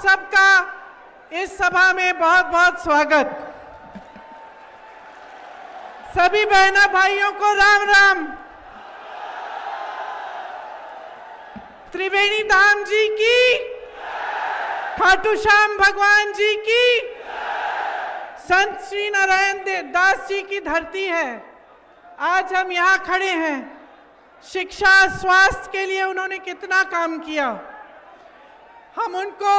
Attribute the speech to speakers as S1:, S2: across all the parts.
S1: सबका इस सभा में बहुत बहुत स्वागत। सभी बहना भाइयों को राम राम। त्रिवेणी धाम जी की, खाटू श्याम भगवान जी की, संत श्री नारायण दास जी की धरती है। आज हम यहाँ खड़े हैं। शिक्षा स्वास्थ्य के लिए उन्होंने कितना काम किया। हम उनको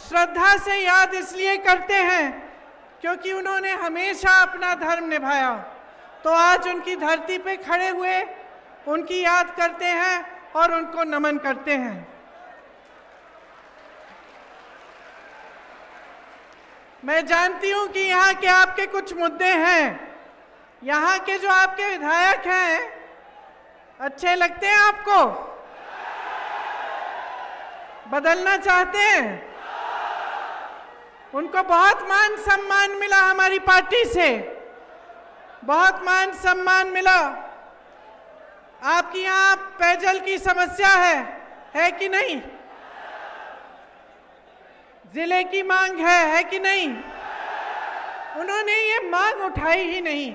S1: श्रद्धा से याद इसलिए करते हैं क्योंकि उन्होंने हमेशा अपना धर्म निभाया। तो आज उनकी धरती पे खड़े हुए उनकी याद करते हैं और उनको नमन करते हैं। मैं जानती हूं कि यहाँ के आपके कुछ मुद्दे हैं। यहाँ के जो आपके विधायक हैं अच्छे लगते हैं आपको? बदलना चाहते हैं? उनको बहुत मान सम्मान मिला हमारी पार्टी से, बहुत मान सम्मान मिला। आपकी यहाँ पेयजल की समस्या है कि नहीं? जिले की मांग है कि नहीं? उन्होंने ये मांग उठाई ही नहीं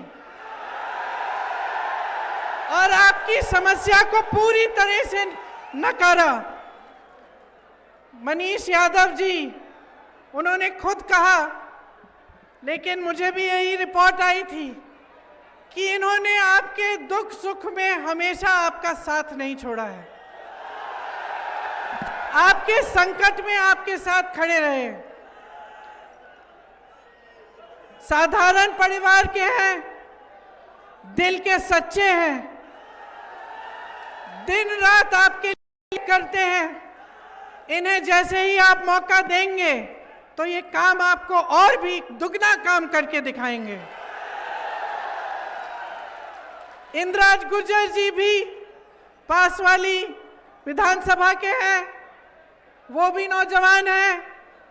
S1: और आपकी समस्या को पूरी तरह से नकारा। मनीष यादव जी, उन्होंने खुद कहा, लेकिन मुझे भी यही रिपोर्ट आई थी कि इन्होंने आपके दुख सुख में हमेशा आपका साथ नहीं छोड़ा है। आपके संकट में आपके साथ खड़े रहे। साधारण परिवार के हैं, दिल के सच्चे हैं, दिन रात आपके लिए करते हैं। इन्हें जैसे ही आप मौका देंगे तो ये काम आपको और भी दुगना काम करके दिखाएंगे। इंद्राज गुर्जर जी भी पास वाली विधानसभा के हैं, वो भी नौजवान हैं,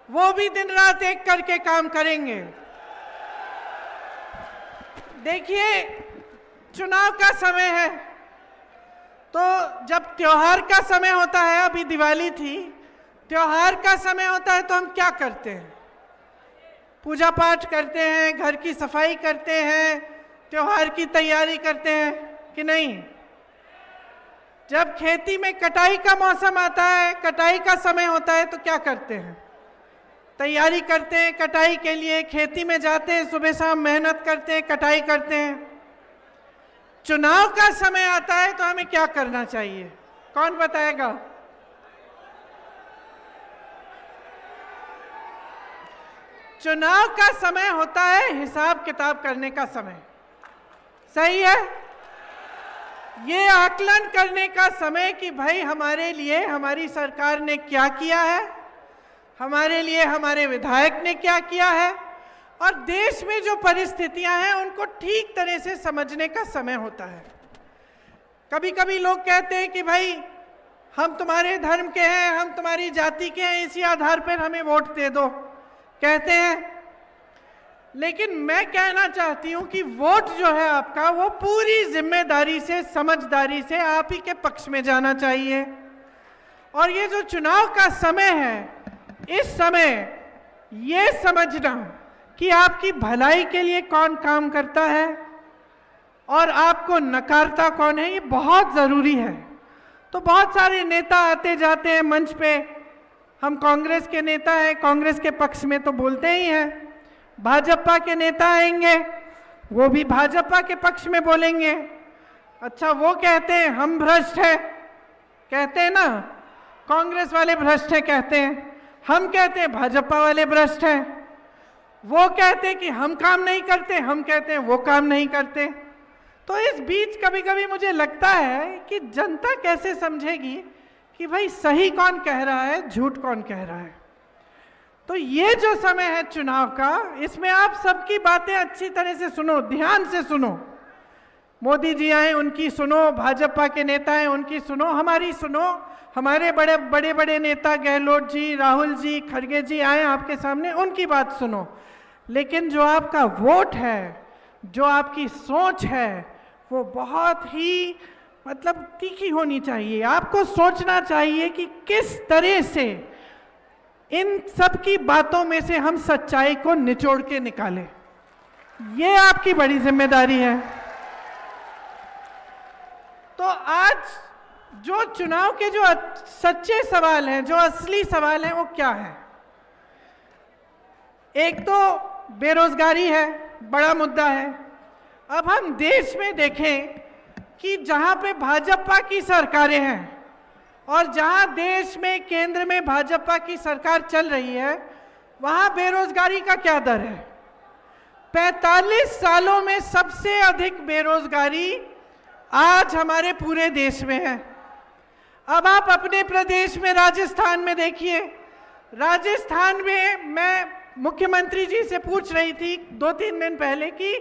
S1: वो भी दिन रात एक करके काम करेंगे। देखिए, चुनाव का समय है तो जब त्योहार का समय होता है, अभी दिवाली थी, त्योहार का समय होता है तो हम क्या करते हैं? पूजा पाठ करते हैं, घर की सफाई करते हैं, त्योहार की तैयारी करते हैं कि नहीं? जब खेती में कटाई का मौसम आता है, कटाई का समय होता है तो क्या करते हैं? तैयारी करते हैं कटाई के लिए, खेती में जाते हैं, सुबह शाम मेहनत करते हैं, कटाई करते हैं। चुनाव का समय आता है तो हमें क्या करना चाहिए? कौन बताएगा? चुनाव का समय होता है हिसाब किताब करने का समय, सही है? ये आकलन करने का समय कि भाई हमारे लिए हमारी सरकार ने क्या किया है, हमारे लिए हमारे विधायक ने क्या किया है, और देश में जो परिस्थितियां हैं उनको ठीक तरह से समझने का समय होता है। कभी कभी लोग कहते हैं कि भाई हम तुम्हारे धर्म के हैं, हम तुम्हारी जाति के हैं, इसी आधार पर हमें वोट दे दो, कहते हैं। लेकिन मैं कहना चाहती हूं कि वोट जो है आपका, वो पूरी जिम्मेदारी से, समझदारी से आप ही के पक्ष में जाना चाहिए। और ये जो चुनाव का समय है, इस समय ये समझना कि आपकी भलाई के लिए कौन काम करता है और आपको नकारता कौन है, ये बहुत ज़रूरी है। तो बहुत सारे नेता आते जाते हैं मंच पे। हम कांग्रेस के नेता हैं, कांग्रेस के पक्ष में तो बोलते ही हैं। भाजपा के नेता आएंगे, वो भी भाजपा के पक्ष में बोलेंगे। अच्छा, वो कहते हैं हम भ्रष्ट हैं, कहते हैं ना, कांग्रेस वाले भ्रष्ट हैं कहते हैं। हम कहते हैं भाजपा वाले भ्रष्ट हैं। वो कहते हैं कि हम काम नहीं करते, हम कहते हैं वो काम नहीं करते। तो इस बीच कभी कभी मुझे लगता है कि जनता कैसे समझेगी कि भाई सही कौन कह रहा है, झूठ कौन कह रहा है। तो ये जो समय है चुनाव का, इसमें आप सबकी बातें अच्छी तरह से सुनो, ध्यान से सुनो। मोदी जी आए, उनकी सुनो, भाजपा के नेता हैं, उनकी सुनो, हमारी सुनो। हमारे बड़े बड़े बड़े नेता गहलोत जी, राहुल जी, खड़गे जी आए आपके सामने, उनकी बात सुनो। लेकिन जो आपका वोट है, जो आपकी सोच है, वो बहुत ही तीखी होनी चाहिए। आपको सोचना चाहिए कि किस तरह से इन सब की बातों में से हम सच्चाई को निचोड़ के निकालें, ये आपकी बड़ी जिम्मेदारी है। तो आज जो चुनाव के जो सच्चे सवाल हैं, जो असली सवाल हैं, वो क्या है? एक तो बेरोजगारी है, बड़ा मुद्दा है। अब हम देश में देखें कि जहां पे भाजपा की सरकारें हैं और जहां देश में केंद्र में भाजपा की सरकार चल रही है, वहां बेरोजगारी का क्या दर है? 45 सालों में सबसे अधिक बेरोजगारी आज हमारे पूरे देश में है। अब आप अपने प्रदेश में राजस्थान में देखिए, राजस्थान में मैं मुख्यमंत्री जी से पूछ रही थी 2-3 दिन पहले कि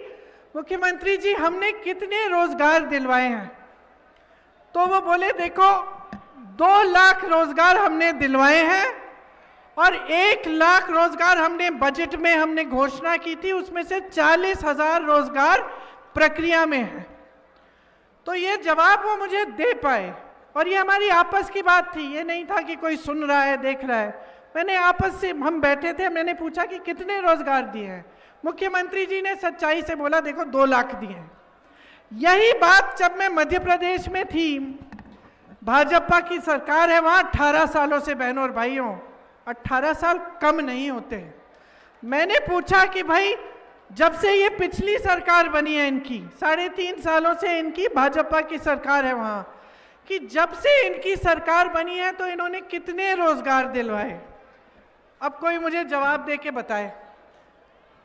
S1: मुख्यमंत्री जी हमने कितने रोजगार दिलवाए हैं, तो वो बोले देखो 2 लाख रोजगार हमने दिलवाए हैं और 1 लाख रोजगार हमने बजट में हमने घोषणा की थी, उसमें से 40,000 रोजगार प्रक्रिया में है। तो ये जवाब वो मुझे दे पाए और ये हमारी आपस की बात थी, ये नहीं था कि कोई सुन रहा है देख रहा है। मैंने आपस से हम बैठे थे, मैंने पूछा कि कितने रोजगार दिए हैं। मुख्यमंत्री जी ने सच्चाई से बोला देखो 2 लाख दिए हैं। यही बात जब मैं मध्य प्रदेश में थी, भाजपा की सरकार है वहां 18 सालों से, बहनों और भाइयों 18 साल कम नहीं होते। मैंने पूछा कि भाई जब से ये पिछली सरकार बनी है इनकी 3.5 सालों से इनकी भाजपा की सरकार है वहां, कि जब से इनकी सरकार बनी है तो इन्होंने कितने रोजगार दिलवाए? अब कोई मुझे जवाब दे के बताए।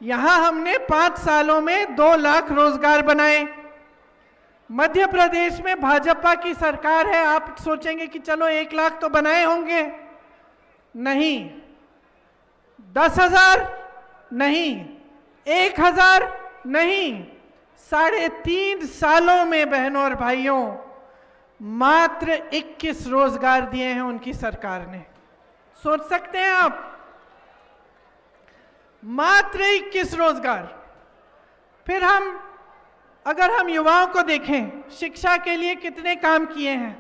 S1: यहां हमने 5 सालों में 2 लाख रोजगार बनाए। मध्य प्रदेश में भाजपा की सरकार है, आप सोचेंगे कि चलो 1 लाख तो बनाए होंगे, नहीं। 10,000 नहीं, 1,000 नहीं, 3.5 सालों में बहनों और भाइयों मात्र 21 रोजगार दिए हैं उनकी सरकार ने। सोच सकते हैं आप, मात्र 21 रोजगार। फिर अगर हम युवाओं को देखें, शिक्षा के लिए कितने काम किए हैं।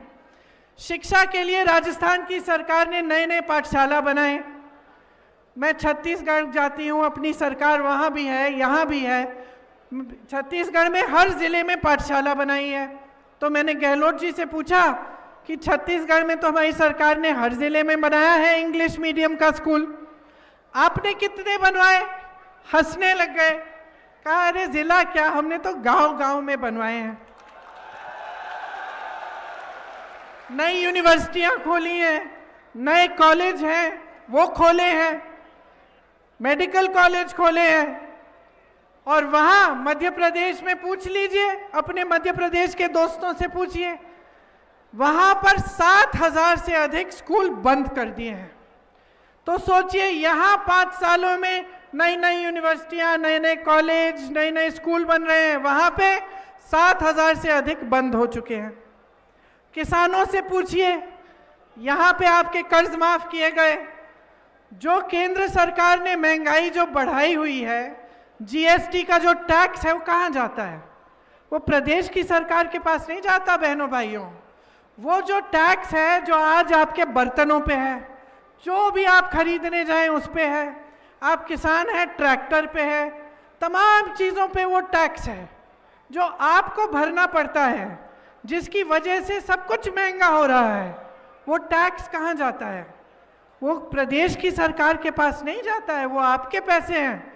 S1: शिक्षा के लिए राजस्थान की सरकार ने नए पाठशाला बनाए। मैं छत्तीसगढ़ जाती हूँ, अपनी सरकार वहाँ भी है, यहाँ भी है। छत्तीसगढ़ में हर जिले में पाठशाला बनाई है। तो मैंने गहलोत जी से पूछा कि छत्तीसगढ़ में तो हमारी सरकार ने हर जिले में बनाया है इंग्लिश मीडियम का स्कूल, आपने कितने बनवाए? हंसने लग गए, कहा अरे जिला क्या, हमने तो गांव-गांव में बनवाए हैं। नई यूनिवर्सिटियां खोली हैं, नए कॉलेज हैं वो खोले हैं, मेडिकल कॉलेज खोले हैं। और वहां मध्य प्रदेश में पूछ लीजिए, अपने मध्य प्रदेश के दोस्तों से पूछिए, वहां पर 7,000 से अधिक स्कूल बंद कर दिए हैं। तो सोचिए यहाँ 5 सालों में नई यूनिवर्सिटियां, नए कॉलेज, नए स्कूल बन रहे हैं, वहां पे 7,000 से अधिक बंद हो चुके हैं। किसानों से पूछिए, यहाँ पे आपके कर्ज माफ किए गए। जो केंद्र सरकार ने महंगाई जो बढ़ाई हुई है, जीएसटी का जो टैक्स है वो कहाँ जाता है? वो प्रदेश की सरकार के पास नहीं जाता बहनों भाइयों। वो जो टैक्स है जो आज आपके बर्तनों पे है, जो भी आप खरीदने जाएं उस पे है, आप किसान हैं ट्रैक्टर पे है, तमाम चीज़ों पे वो टैक्स है जो आपको भरना पड़ता है, जिसकी वजह से सब कुछ महंगा हो रहा है। वो टैक्स कहाँ जाता है? वो प्रदेश की सरकार के पास नहीं जाता है, वो आपके पैसे हैं।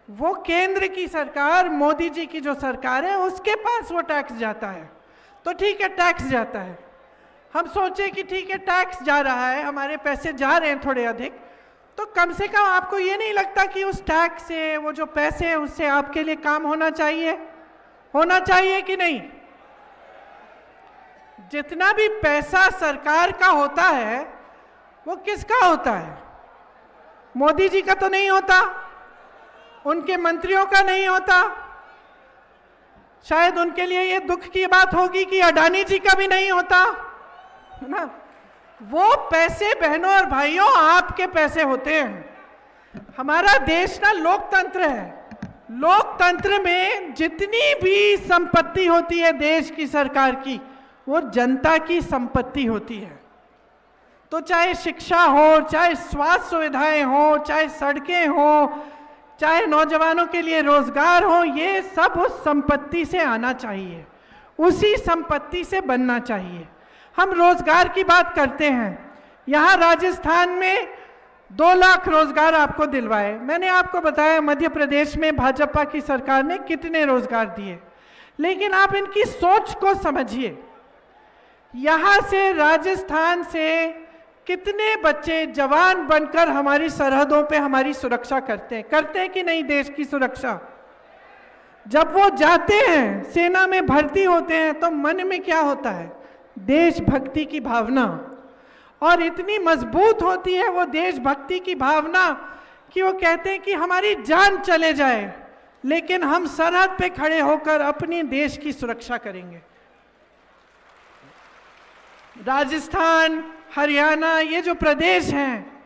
S1: वो केंद्र की सरकार, मोदी जी की जो सरकार है, उसके पास वो टैक्स जाता है। तो ठीक है, टैक्स जाता है, हम सोचे कि ठीक है टैक्स जा रहा है, हमारे पैसे जा रहे हैं थोड़े अधिक, तो कम से कम आपको ये नहीं लगता कि उस टैक्स से, वो जो पैसे हैं उससे आपके लिए काम होना चाहिए कि नहीं? जितना भी पैसा सरकार का होता है वो किसका होता है? मोदी जी का तो नहीं होता, उनके मंत्रियों का नहीं होता। शायद उनके लिए ये दुख की बात होगी कि अडानी जी का भी नहीं होता, है ना? वो पैसे बहनों और भाइयों आपके पैसे होते हैं। हमारा देश ना लोकतंत्र है, लोकतंत्र में जितनी भी संपत्ति होती है देश की सरकार की, वो जनता की संपत्ति होती है। तो चाहे शिक्षा हो, चाहे स्वास्थ्य सुविधाएं हो, चाहे सड़कें हो, चाहे नौजवानों के लिए रोजगार हो, ये सब उस संपत्ति से आना चाहिए, उसी संपत्ति से बनना चाहिए। हम रोजगार की बात करते हैं, यहाँ राजस्थान में 2 लाख रोजगार आपको दिलवाए। मैंने आपको बताया मध्य प्रदेश में भाजपा की सरकार ने कितने रोजगार दिए, लेकिन आप इनकी सोच को समझिए। यहाँ से राजस्थान से कितने बच्चे जवान बनकर हमारी सरहदों पे हमारी सुरक्षा करते हैं कि नहीं, देश की सुरक्षा। जब वो जाते हैं, सेना में भर्ती होते हैं, तो मन में क्या होता है? देशभक्ति की भावना, और इतनी मजबूत होती है वो देशभक्ति की भावना कि वो कहते हैं कि हमारी जान चले जाए लेकिन हम सरहद पे खड़े होकर अपनी देश की सुरक्षा करेंगे। राजस्थान, हरियाणा, ये जो प्रदेश हैं,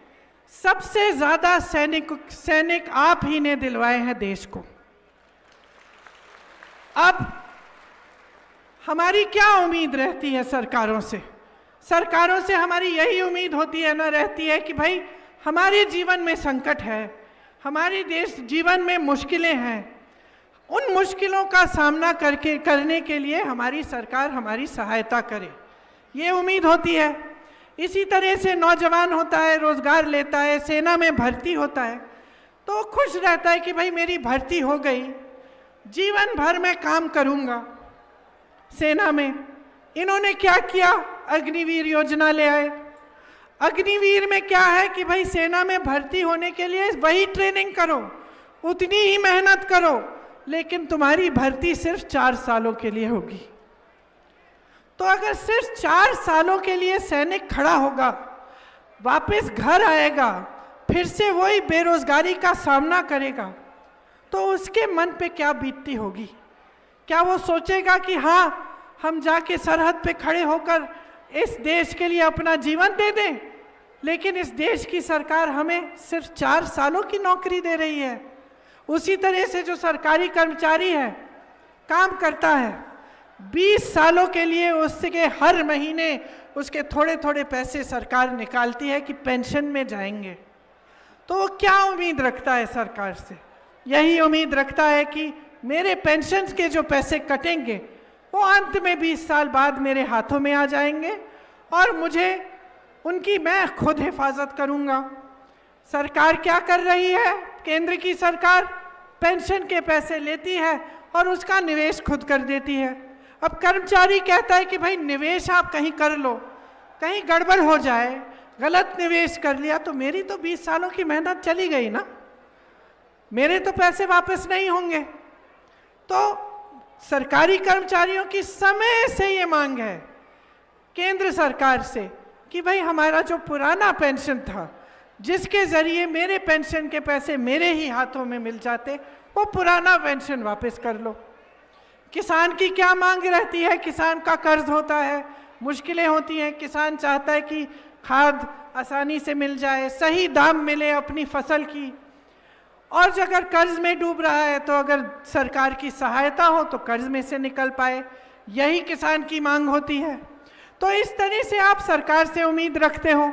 S1: सबसे ज्यादा सैनिक आप ही ने दिलवाए हैं देश को। अब हमारी क्या उम्मीद रहती है सरकारों से? सरकारों से हमारी यही उम्मीद होती है ना, रहती है कि भाई हमारे जीवन में संकट है, हमारे देश जीवन में मुश्किलें हैं, उन मुश्किलों का सामना करने के लिए हमारी सरकार हमारी सहायता करे, ये उम्मीद होती है। इसी तरह से नौजवान होता है, रोजगार लेता है, सेना में भर्ती होता है, तो खुश रहता है कि भाई मेरी भर्ती हो गई, जीवन भर मैं काम करूंगा सेना में। इन्होंने क्या किया? अग्निवीर योजना ले आए। अग्निवीर में क्या है कि भाई सेना में भर्ती होने के लिए वही ट्रेनिंग करो, उतनी ही मेहनत करो, लेकिन तुम्हारी भर्ती सिर्फ 4 सालों के लिए होगी। तो अगर सिर्फ 4 सालों के लिए सैनिक खड़ा होगा, वापस घर आएगा, फिर से वही बेरोजगारी का सामना करेगा, तो उसके मन पे क्या बीतती होगी? क्या वो सोचेगा कि हाँ हम जाके सरहद पे खड़े होकर इस देश के लिए अपना जीवन दे दें, लेकिन इस देश की सरकार हमें सिर्फ 4 सालों की नौकरी दे रही है। उसी तरह से जो सरकारी कर्मचारी है, काम करता है, 20 सालों के लिए उसके हर महीने उसके थोड़े थोड़े पैसे सरकार निकालती है कि पेंशन में जाएंगे। तो वो क्या उम्मीद रखता है सरकार से? यही उम्मीद रखता है कि मेरे पेंशन के जो पैसे कटेंगे वो अंत में 20 साल बाद मेरे हाथों में आ जाएंगे और मुझे उनकी मैं खुद हिफाजत करूंगा। सरकार क्या कर रही है? केंद्र की सरकार पेंशन के पैसे लेती है और उसका निवेश खुद कर देती है। अब कर्मचारी कहता है कि भाई निवेश आप कहीं कर लो, कहीं गड़बड़ हो जाए, गलत निवेश कर लिया तो मेरी तो 20 सालों की मेहनत चली गई ना, मेरे तो पैसे वापस नहीं होंगे। तो सरकारी कर्मचारियों की समय से ये मांग है केंद्र सरकार से कि भाई हमारा जो पुराना पेंशन था, जिसके जरिए मेरे पेंशन के पैसे मेरे ही हाथों में मिल जाते, वो पुराना पेंशन वापस कर लो। किसान की क्या मांग रहती है? किसान का कर्ज होता है, मुश्किलें होती हैं, किसान चाहता है कि खाद आसानी से मिल जाए, सही दाम मिले अपनी फसल की, और जो अगर कर्ज में डूब रहा है तो अगर सरकार की सहायता हो तो कर्ज में से निकल पाए, यही किसान की मांग होती है। तो इस तरह से आप सरकार से उम्मीद रखते हो।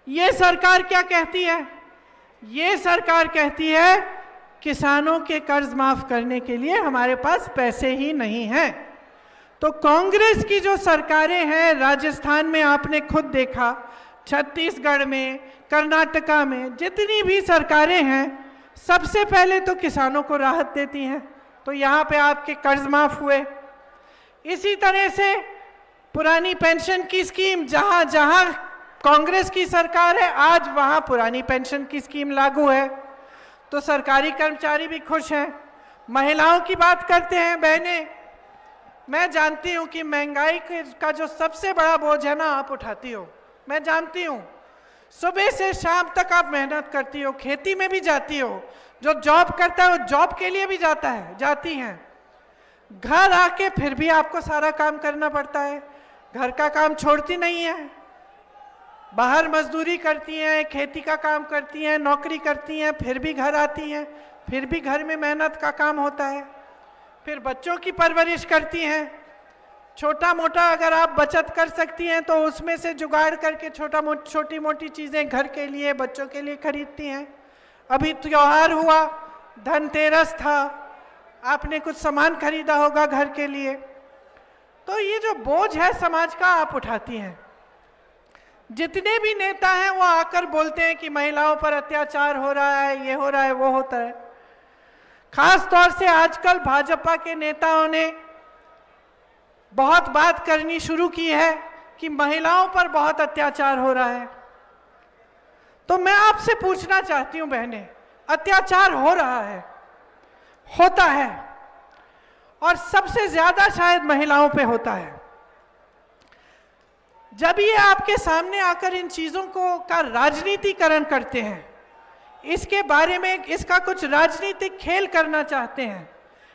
S1: ये सरकार क्या कहती है? ये सरकार कहती है किसानों के कर्ज माफ करने के लिए हमारे पास पैसे ही नहीं हैं। तो कांग्रेस की जो सरकारें हैं, राजस्थान में आपने खुद देखा, छत्तीसगढ़ में, कर्नाटका में, जितनी भी सरकारें हैं, सबसे पहले तो किसानों को राहत देती हैं। तो यहाँ पे आपके कर्ज माफ हुए। इसी तरह से पुरानी पेंशन की स्कीम, जहाँ जहाँ कांग्रेस की सरकार है, आज वहाँ पुरानी पेंशन की स्कीम लागू है, तो सरकारी कर्मचारी भी खुश हैं। महिलाओं की बात करते हैं बहनें, मैं जानती हूँ कि महंगाई का जो सबसे बड़ा बोझ है ना, आप उठाती हो, मैं जानती हूँ। सुबह से शाम तक आप मेहनत करती हो, खेती में भी जाती हो, जो जॉब करता है वो जॉब के लिए भी जाता है, जाती हैं। घर आके फिर भी आपको सारा काम करना पड़ता है, घर का काम छोड़ती नहीं है, बाहर मजदूरी करती हैं, खेती का काम करती हैं, नौकरी करती हैं, फिर भी घर आती हैं, फिर भी घर में मेहनत का काम होता है, फिर बच्चों की परवरिश करती हैं। छोटा मोटा अगर आप बचत कर सकती हैं तो उसमें से जुगाड़ करके छोटी मोटी चीज़ें घर के लिए, बच्चों के लिए खरीदती हैं। अभी त्योहार हुआ, धनतेरस था, आपने कुछ सामान खरीदा होगा घर के लिए। तो ये जो बोझ है समाज का, आप उठाती हैं। जितने भी नेता हैं वो आकर बोलते हैं कि महिलाओं पर अत्याचार हो रहा है, ये हो रहा है, वो होता है। खास तौर से आजकल भाजपा के नेताओं ने बहुत बात करनी शुरू की है कि महिलाओं पर बहुत अत्याचार हो रहा है। तो मैं आपसे पूछना चाहती हूं बहनें, अत्याचार हो रहा है, होता है, और सबसे ज्यादा शायद महिलाओं पे होता है। जब ये आपके सामने आकर इन चीजों का राजनीतिकरण करते हैं, इसके बारे में इसका कुछ राजनीतिक खेल करना चाहते हैं,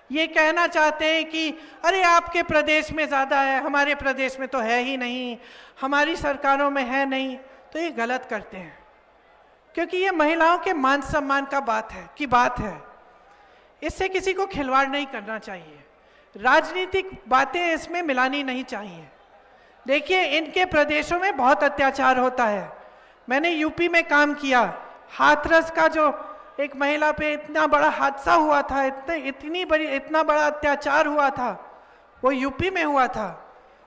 S1: ये कहना चाहते हैं कि अरे आपके प्रदेश में ज़्यादा है, हमारे प्रदेश में तो है ही नहीं, हमारी सरकारों में है नहीं, तो ये गलत करते हैं। क्योंकि ये महिलाओं के मान सम्मान का बात है। इससे किसी को खिलवाड़ नहीं करना चाहिए, राजनीतिक बातें इसमें मिलानी नहीं चाहिए। देखिए, इनके प्रदेशों में बहुत अत्याचार होता है। मैंने यूपी में काम किया, हाथरस का जो एक महिला पे इतना बड़ा हादसा हुआ था, इतना बड़ा अत्याचार हुआ था, वो यूपी में हुआ था।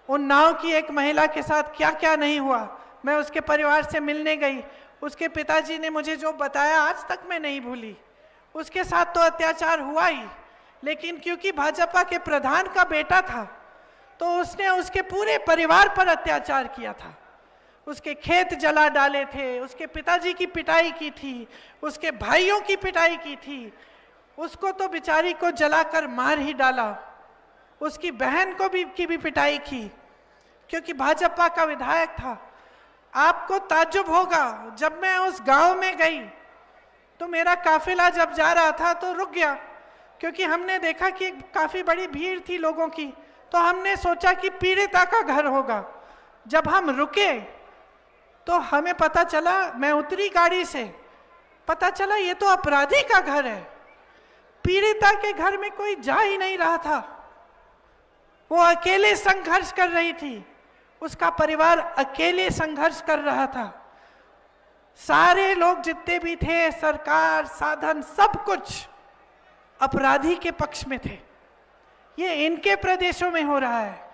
S1: उन्नाव की एक महिला के साथ क्या क्या नहीं हुआ। मैं उसके परिवार से मिलने गई, उसके पिताजी ने मुझे जो बताया आज तक मैं नहीं भूली। उसके साथ तो अत्याचार हुआ ही, लेकिन क्योंकि भाजपा के प्रधान का बेटा था तो उसने उसके पूरे परिवार पर अत्याचार किया था। उसके खेत जला डाले थे, उसके पिताजी की पिटाई की थी, उसके भाइयों की पिटाई की थी, उसको तो बेचारी को जलाकर मार ही डाला, उसकी बहन को की भी पिटाई की, क्योंकि भाजपा का विधायक था। आपको ताज्जुब होगा, जब मैं उस गांव में गई तो मेरा काफिला जब जा रहा था तो रुक गया, क्योंकि हमने देखा कि काफी बड़ी भीड़ थी लोगों की, तो हमने सोचा कि पीड़िता का घर होगा। जब हम रुके तो हमें पता चला, मैं उतरी गाड़ी से, पता चला ये तो अपराधी का घर है। पीड़िता के घर में कोई जा ही नहीं रहा था, वो अकेले संघर्ष कर रही थी, उसका परिवार अकेले संघर्ष कर रहा था। सारे लोग जितने भी थे, सरकार, साधन, सब कुछ अपराधी के पक्ष में थे। ये इनके प्रदेशों में हो रहा है।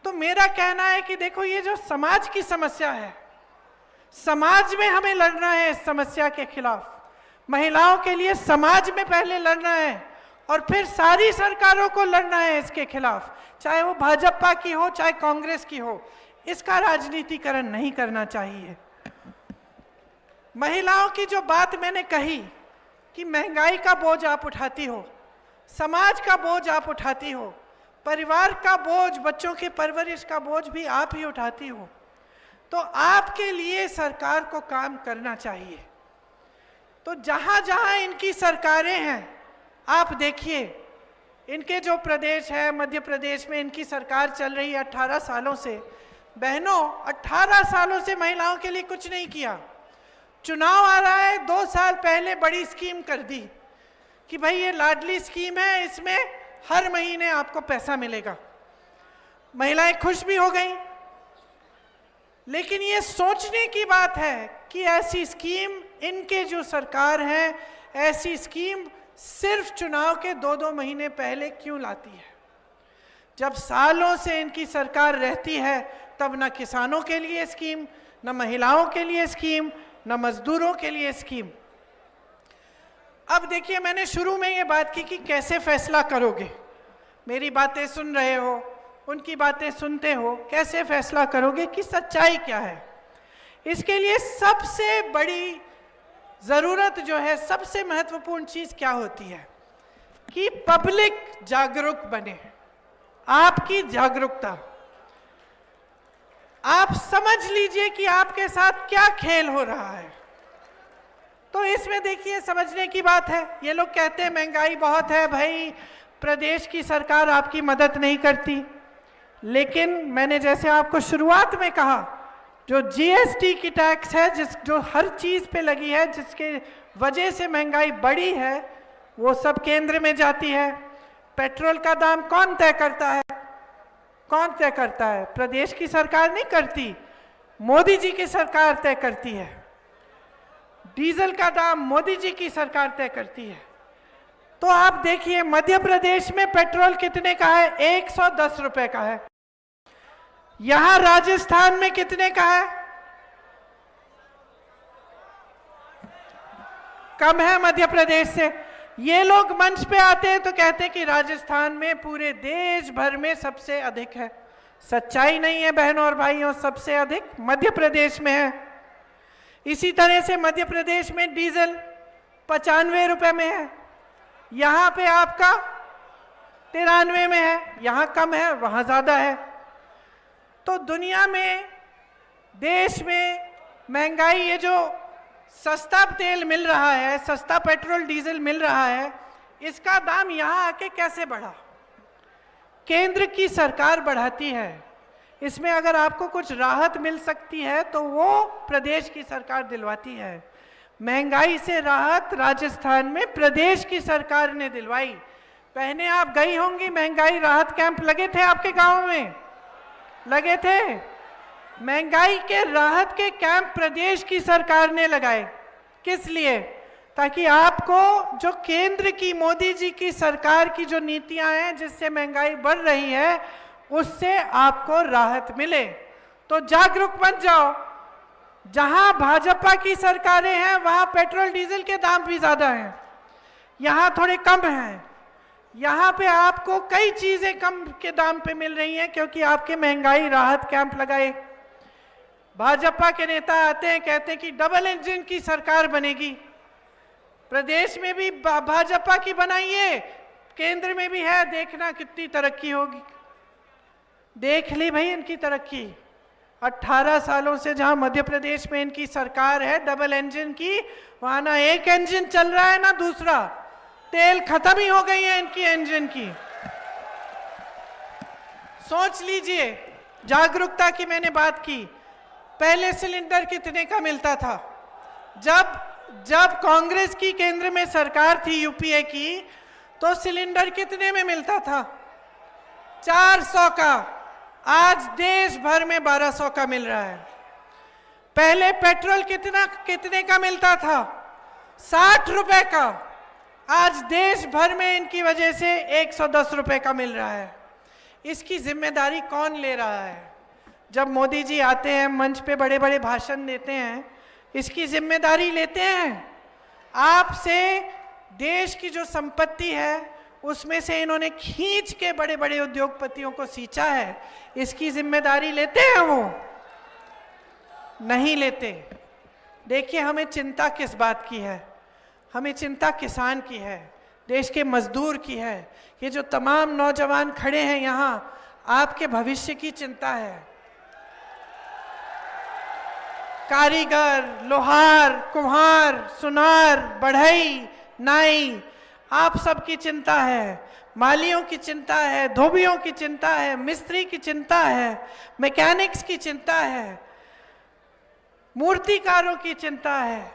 S1: तो मेरा कहना है कि देखो, ये जो समाज की समस्या है, समाज में हमें लड़ना है इस समस्या के खिलाफ। महिलाओं के लिए समाज में पहले लड़ना है और फिर सारी सरकारों को लड़ना है इसके खिलाफ, चाहे वो भाजपा की हो चाहे कांग्रेस की हो। इसका राजनीतिकरण नहीं करना चाहिए। महिलाओं की जो बात मैंने कही कि महंगाई का बोझ आप उठाती हो, समाज का बोझ आप उठाती हो, परिवार का बोझ, बच्चों की परवरिश का बोझ भी आप ही उठाती हो, तो आपके लिए सरकार को काम करना चाहिए। तो जहां जहां इनकी सरकारें हैं, आप देखिए, इनके जो प्रदेश है, मध्य प्रदेश में इनकी सरकार चल रही है 18 सालों से। बहनों, 18 सालों से महिलाओं के लिए कुछ नहीं किया। चुनाव आ रहा है, 2 साल पहले बड़ी स्कीम कर दी कि भाई ये लाडली स्कीम है, इसमें हर महीने आपको पैसा मिलेगा। महिलाएं खुश भी हो गई, लेकिन ये सोचने की बात है कि ऐसी स्कीम, इनके जो सरकार है, ऐसी स्कीम सिर्फ चुनाव के 2-2 महीने पहले क्यों लाती है? जब सालों से इनकी सरकार रहती है, तब न किसानों के लिए स्कीम, न महिलाओं के लिए स्कीम, न मजदूरों के लिए स्कीम। अब देखिए, मैंने शुरू में ये बात की कि कैसे फैसला करोगे। मेरी बातें सुन रहे हो, उनकी बातें सुनते हो, कैसे फैसला करोगे कि सच्चाई क्या है? इसके लिए सबसे बड़ी जरूरत जो है, सबसे महत्वपूर्ण चीज क्या होती है कि पब्लिक जागरूक बने। आपकी जागरूकता, आप समझ लीजिए कि आपके साथ क्या खेल हो रहा है। तो इसमें देखिए, समझने की बात है। ये लोग कहते हैं महंगाई बहुत है, भाई प्रदेश की सरकार आपकी मदद नहीं करती, लेकिन मैंने जैसे आपको शुरुआत में कहा, जो जीएसटी की टैक्स है, जो हर चीज पे लगी है, जिसके वजह से महंगाई बढ़ी है, वो सब केंद्र में जाती है। पेट्रोल का दाम कौन तय करता है? कौन तय करता है? प्रदेश की सरकार नहीं करती, मोदी जी की सरकार तय करती है। डीजल का दाम मोदी जी की सरकार तय करती है। तो आप देखिए मध्य प्रदेश में पेट्रोल कितने का है? 110 रुपए का है। यहां राजस्थान में कितने का है? कम है मध्य प्रदेश से। ये लोग मंच पे आते हैं तो कहते हैं कि राजस्थान में पूरे देश भर में सबसे अधिक है। सच्चाई नहीं है बहनों और भाइयों, सबसे अधिक मध्य प्रदेश में है। इसी तरह से मध्य प्रदेश में डीजल 95 रुपए में है, यहां पे आपका 93 में है। यहां कम है, वहां ज्यादा है। तो दुनिया में, देश में महंगाई, ये जो सस्ता तेल मिल रहा है, सस्ता पेट्रोल डीजल मिल रहा है, इसका दाम यहां आके कैसे बढ़ा? केंद्र की सरकार बढ़ाती है। इसमें अगर आपको कुछ राहत मिल सकती है तो वो प्रदेश की सरकार दिलवाती है। महंगाई से राहत राजस्थान में प्रदेश की सरकार ने दिलवाई। पहले आप गई होंगी, महंगाई राहत कैंप लगे थे आपके गांव में, लगे थे। महंगाई के राहत के कैंप प्रदेश की सरकार ने लगाए। किस लिए? ताकि आपको जो केंद्र की, मोदी जी की सरकार की जो नीतियां हैं जिससे महंगाई बढ़ रही है, उससे आपको राहत मिले। तो जागरूक बन जाओ। जहां भाजपा की सरकारें हैं वहां पेट्रोल डीजल के दाम भी ज्यादा हैं, यहां थोड़े कम हैं। यहां पे आपको कई चीजें कम के दाम पे मिल रही हैं क्योंकि आपके महंगाई राहत कैंप लगाए। भाजपा के नेता आते हैं, कहते हैं कि डबल इंजन की सरकार बनेगी। प्रदेश में भी भाजपा की बनाइए, केंद्र में भी है, देखना कितनी तरक्की होगी। देख ली भाई इनकी तरक्की। 18 सालों से जहां मध्य प्रदेश में इनकी सरकार है डबल इंजन की, वहां ना एक इंजन चल रहा है ना दूसरा, तेल खत्म ही हो गई है इनकी इंजन की। सोच लीजिए, जागरूकता की मैंने बात की। पहले सिलेंडर कितने का मिलता था? जब कांग्रेस की केंद्र में सरकार थी, यूपीए की, तो सिलेंडर कितने में मिलता था? 400 का। आज देश भर में 1200 का मिल रहा है। पहले पेट्रोल कितने का मिलता था? 60 रुपए का। आज देश भर में इनकी वजह से 110 रुपए का मिल रहा है। इसकी जिम्मेदारी कौन ले रहा है? जब मोदी जी आते हैं मंच पे, बड़े बड़े भाषण देते हैं, इसकी जिम्मेदारी लेते हैं? आपसे देश की जो संपत्ति है उसमें से इन्होंने खींच के बड़े बड़े उद्योगपतियों को सींचा है, इसकी जिम्मेदारी लेते हैं वो? नहीं लेते। देखिए, हमें चिंता किस बात की है? हमें चिंता किसान की है, देश के मजदूर की है। ये जो तमाम नौजवान खड़े हैं यहाँ, आपके भविष्य की चिंता है। कारीगर, लोहार, कुम्हार, सुनार, बढ़ई, नाई, आप सबकी चिंता है। मालियों की चिंता है, धोबियों की चिंता है, मिस्त्री की चिंता है, मैकेनिक्स की चिंता है, मूर्तिकारों की चिंता है,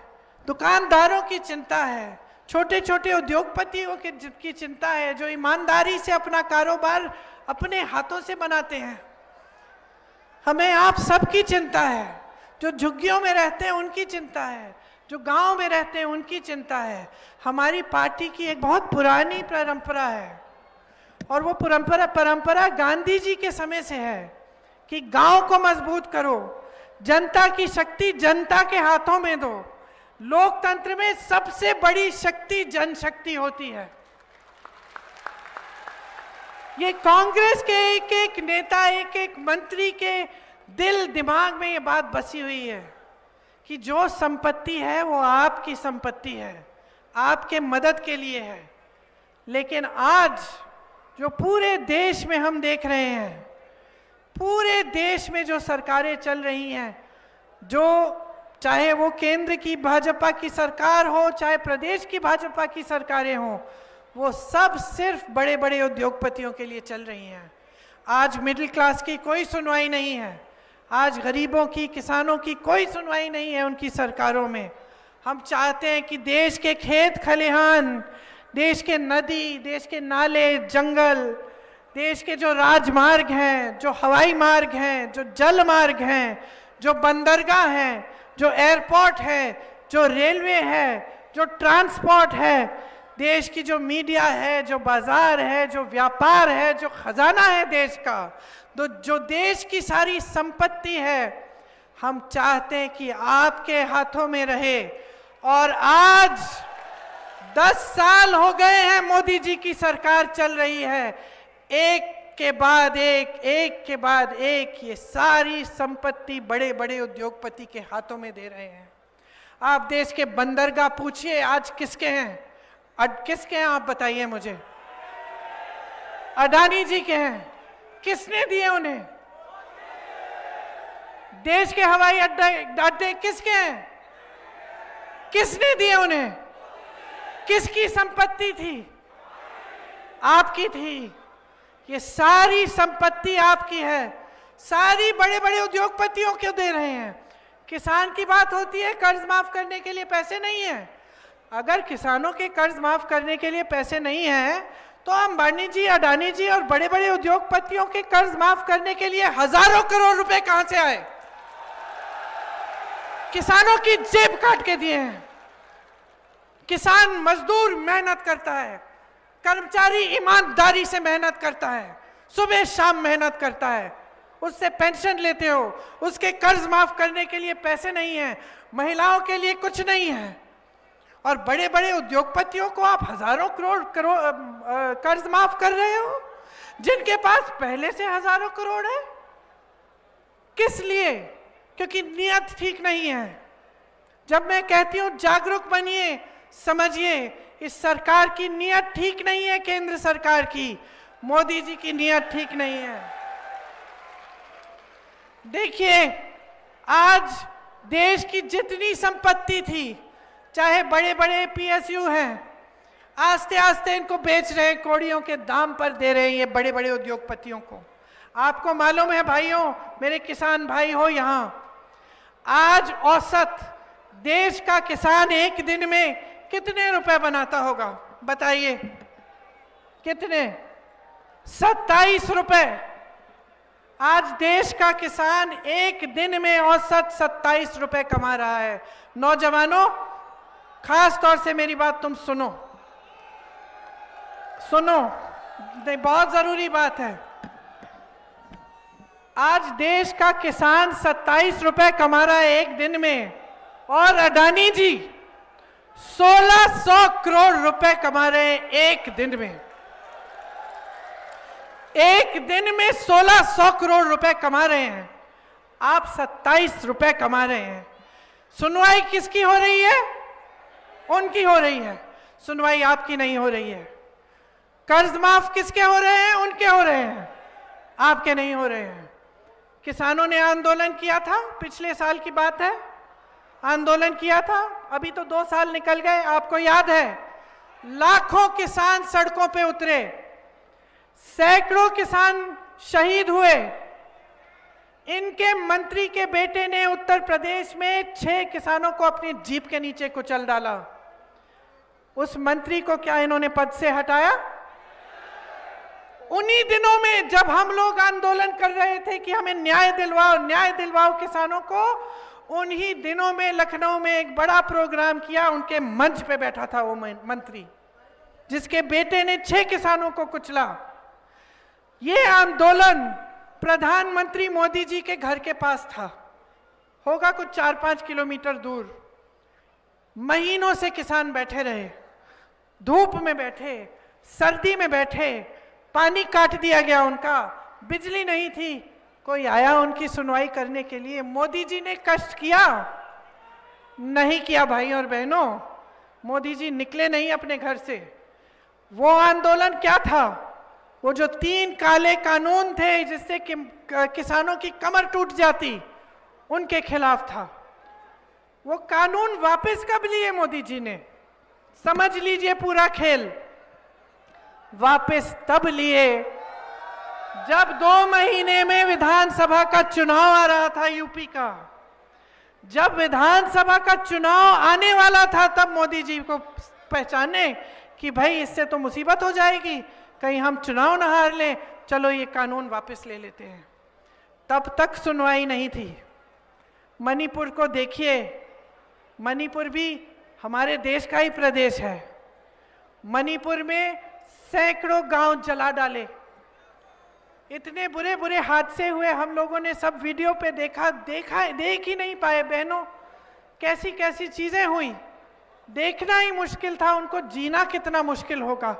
S1: दुकानदारों की चिंता है, छोटे छोटे उद्योगपतियों की चिंता है, जो ईमानदारी से अपना कारोबार अपने हाथों से बनाते हैं। हमें आप सबकी चिंता है। जो झुग्गियों में रहते हैं उनकी चिंता है, जो गांव में रहते हैं उनकी चिंता है। हमारी पार्टी की एक बहुत पुरानी परंपरा है, और वो परंपरा गांधी जी के समय से है कि गांव को मजबूत करो, जनता की शक्ति जनता के हाथों में दो। लोकतंत्र में सबसे बड़ी शक्ति जनशक्ति होती है। ये कांग्रेस के एक एक नेता, एक एक मंत्री के दिल दिमाग में ये बात बसी हुई है कि जो संपत्ति है वो आपकी संपत्ति है, आपके मदद के लिए है। लेकिन आज जो पूरे देश में हम देख रहे हैं, पूरे देश में जो सरकारें चल रही हैं, जो चाहे वो केंद्र की भाजपा की सरकार हो, चाहे प्रदेश की भाजपा की सरकारें हों, वो सब सिर्फ बड़े बड़े उद्योगपतियों के लिए चल रही हैं। आज मिडिल क्लास की कोई सुनवाई नहीं है, आज गरीबों की, किसानों की कोई सुनवाई नहीं है उनकी सरकारों में। हम चाहते हैं कि देश के खेत खलिहान, देश के नदी, देश के नाले, जंगल, देश के जो राजमार्ग हैं, जो हवाई मार्ग हैं, जो जल मार्ग हैं, जो बंदरगाह हैं, जो एयरपोर्ट है, जो रेलवे है, जो ट्रांसपोर्ट है, देश की जो मीडिया है, जो बाजार है, जो व्यापार है, जो खजाना है देश का, जो देश की सारी संपत्ति है, हम चाहते हैं कि आपके हाथों में रहे। और आज 10 साल हो गए हैं मोदी जी की सरकार चल रही है, एक के बाद एक ये सारी संपत्ति बड़े बड़े उद्योगपति के हाथों में दे रहे हैं। आप देश के बंदरगाह पूछिए आज किसके हैं, किसके हैं आप बताइए मुझे। अडानी जी के हैं। किसने दिए उन्हें? देश के हवाई अड्डे किसके हैं? किसने दिए उन्हें? किसकी संपत्ति थी? आपकी थी। ये सारी संपत्ति आपकी है। सारी बड़े बड़े उद्योगपतियों क्यों दे रहे हैं? किसान की बात होती है, कर्ज माफ करने के लिए पैसे नहीं है। अगर किसानों के कर्ज माफ करने के लिए पैसे नहीं है तो अंबानी जी, अडानी जी और बड़े बड़े उद्योगपतियों के कर्ज माफ करने के लिए हजारों करोड़ रुपए कहां से आए? किसानों की जेब काट के दिए हैं। किसान मजदूर मेहनत करता है, कर्मचारी ईमानदारी से मेहनत करता है, सुबह शाम मेहनत करता है, उससे पेंशन लेते हो, उसके कर्ज माफ करने के लिए पैसे नहीं है, महिलाओं के लिए कुछ नहीं है। और बड़े बड़े उद्योगपतियों को आप हजारों करोड़ कर्ज माफ कर रहे हो, जिनके पास पहले से हजारों करोड़ है। किस लिए? क्योंकि नियत ठीक नहीं है। जब मैं कहती हूं जागरूक बनिए, समझिए, इस सरकार की नियत ठीक नहीं है, केंद्र सरकार की, मोदी जी की नियत ठीक नहीं है। देखिए, आज देश की जितनी संपत्ति थी, चाहे बड़े बड़े पीएसयू हैं, आस्ते आस्ते इनको बेच रहे हैं, कौड़ियों के दाम पर दे रहे हैं ये बड़े बड़े उद्योगपतियों को। आपको मालूम है भाइयों, मेरे किसान भाई हो यहाँ, आज औसत देश का किसान एक दिन में कितने रुपए बनाता होगा बताइए? कितने? 27 रुपए। आज देश का किसान एक दिन में औसत 27 रुपए कमा रहा है। नौजवानों, खास तौर से मेरी बात तुम सुनो, बहुत जरूरी बात है। आज देश का किसान 27 रुपए कमा रहा है एक दिन में, और अडानी जी 1600 करोड़ रुपए कमा रहे हैं एक दिन में। एक दिन में 1600 करोड़ रुपए कमा रहे हैं, आप 27 रुपए कमा रहे हैं। सुनवाई किसकी हो रही है? उनकी हो रही है, सुनवाई आपकी नहीं हो रही है। कर्ज माफ किसके हो रहे हैं? उनके हो रहे हैं, आपके नहीं हो रहे हैं। किसानों ने आंदोलन किया था, पिछले साल की बात है, आंदोलन किया था, अभी तो 2 साल निकल गए। आपको याद है, लाखों किसान सड़कों पे उतरे, सैकड़ों किसान शहीद हुए। इनके मंत्री के बेटे ने उत्तर प्रदेश में 6 किसानों को अपनी जीप के नीचे कुचल डाला। उस मंत्री को क्या इन्होंने पद से हटाया? उन्हीं दिनों में जब हम लोग आंदोलन कर रहे थे कि हमें न्याय दिलवाओ किसानों को, उन्हीं दिनों में लखनऊ में एक बड़ा प्रोग्राम किया, उनके मंच पे बैठा था वो मंत्री जिसके बेटे ने 6 किसानों को कुचला। ये आंदोलन प्रधानमंत्री मोदी जी के घर के पास था, होगा कुछ 4-5 किलोमीटर दूर। महीनों से किसान बैठे रहे, धूप में बैठे, सर्दी में बैठे, पानी काट दिया गया उनका, बिजली नहीं थी, कोई आया उनकी सुनवाई करने के लिए? मोदी जी ने कष्ट किया? नहीं किया भाइयों और बहनों। मोदी जी निकले नहीं अपने घर से। वो आंदोलन क्या था? वो जो 3 काले कानून थे जिससे कि किसानों की कमर टूट जाती, उनके खिलाफ था। वो कानून वापस कब लिए मोदी जी ने? समझ लीजिए पूरा खेल। वापस तब लिए जब 2 महीने में विधानसभा का चुनाव आ रहा था यूपी का। जब विधानसभा का चुनाव आने वाला था, तब मोदी जी को पहचाने कि भाई इससे तो मुसीबत हो जाएगी, कहीं हम चुनाव न हार लें, चलो ये कानून वापस ले लेते हैं। तब तक सुनवाई नहीं थी। मणिपुर को देखिए, मणिपुर भी हमारे देश का ही प्रदेश है। मणिपुर में सैकड़ों गांव जला डाले, इतने बुरे बुरे हादसे हुए, हम लोगों ने सब वीडियो पे देख ही नहीं पाए। बहनों, कैसी कैसी चीजें हुई, देखना ही मुश्किल था, उनको जीना कितना मुश्किल होगा।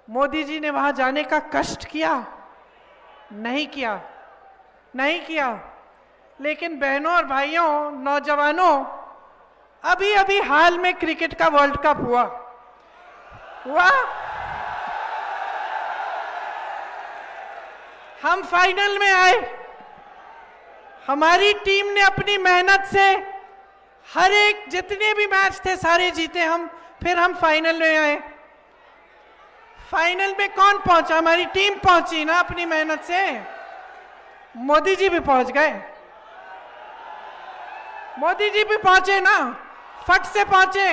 S1: मोदी जी ने वहां जाने का कष्ट किया? नहीं किया, नहीं किया। लेकिन बहनों और भाइयों, नौजवानों, अभी अभी हाल में क्रिकेट का वर्ल्ड कप हुआ। हम फाइनल में आए, हमारी टीम ने अपनी मेहनत से हर एक जितने भी मैच थे सारे जीते हम, फिर हम फाइनल में आए। फाइनल में कौन पहुंचा? हमारी टीम पहुंची ना अपनी मेहनत से। मोदी जी भी पहुंच गए, मोदी जी भी पहुंचे ना, फट से पहुंचे।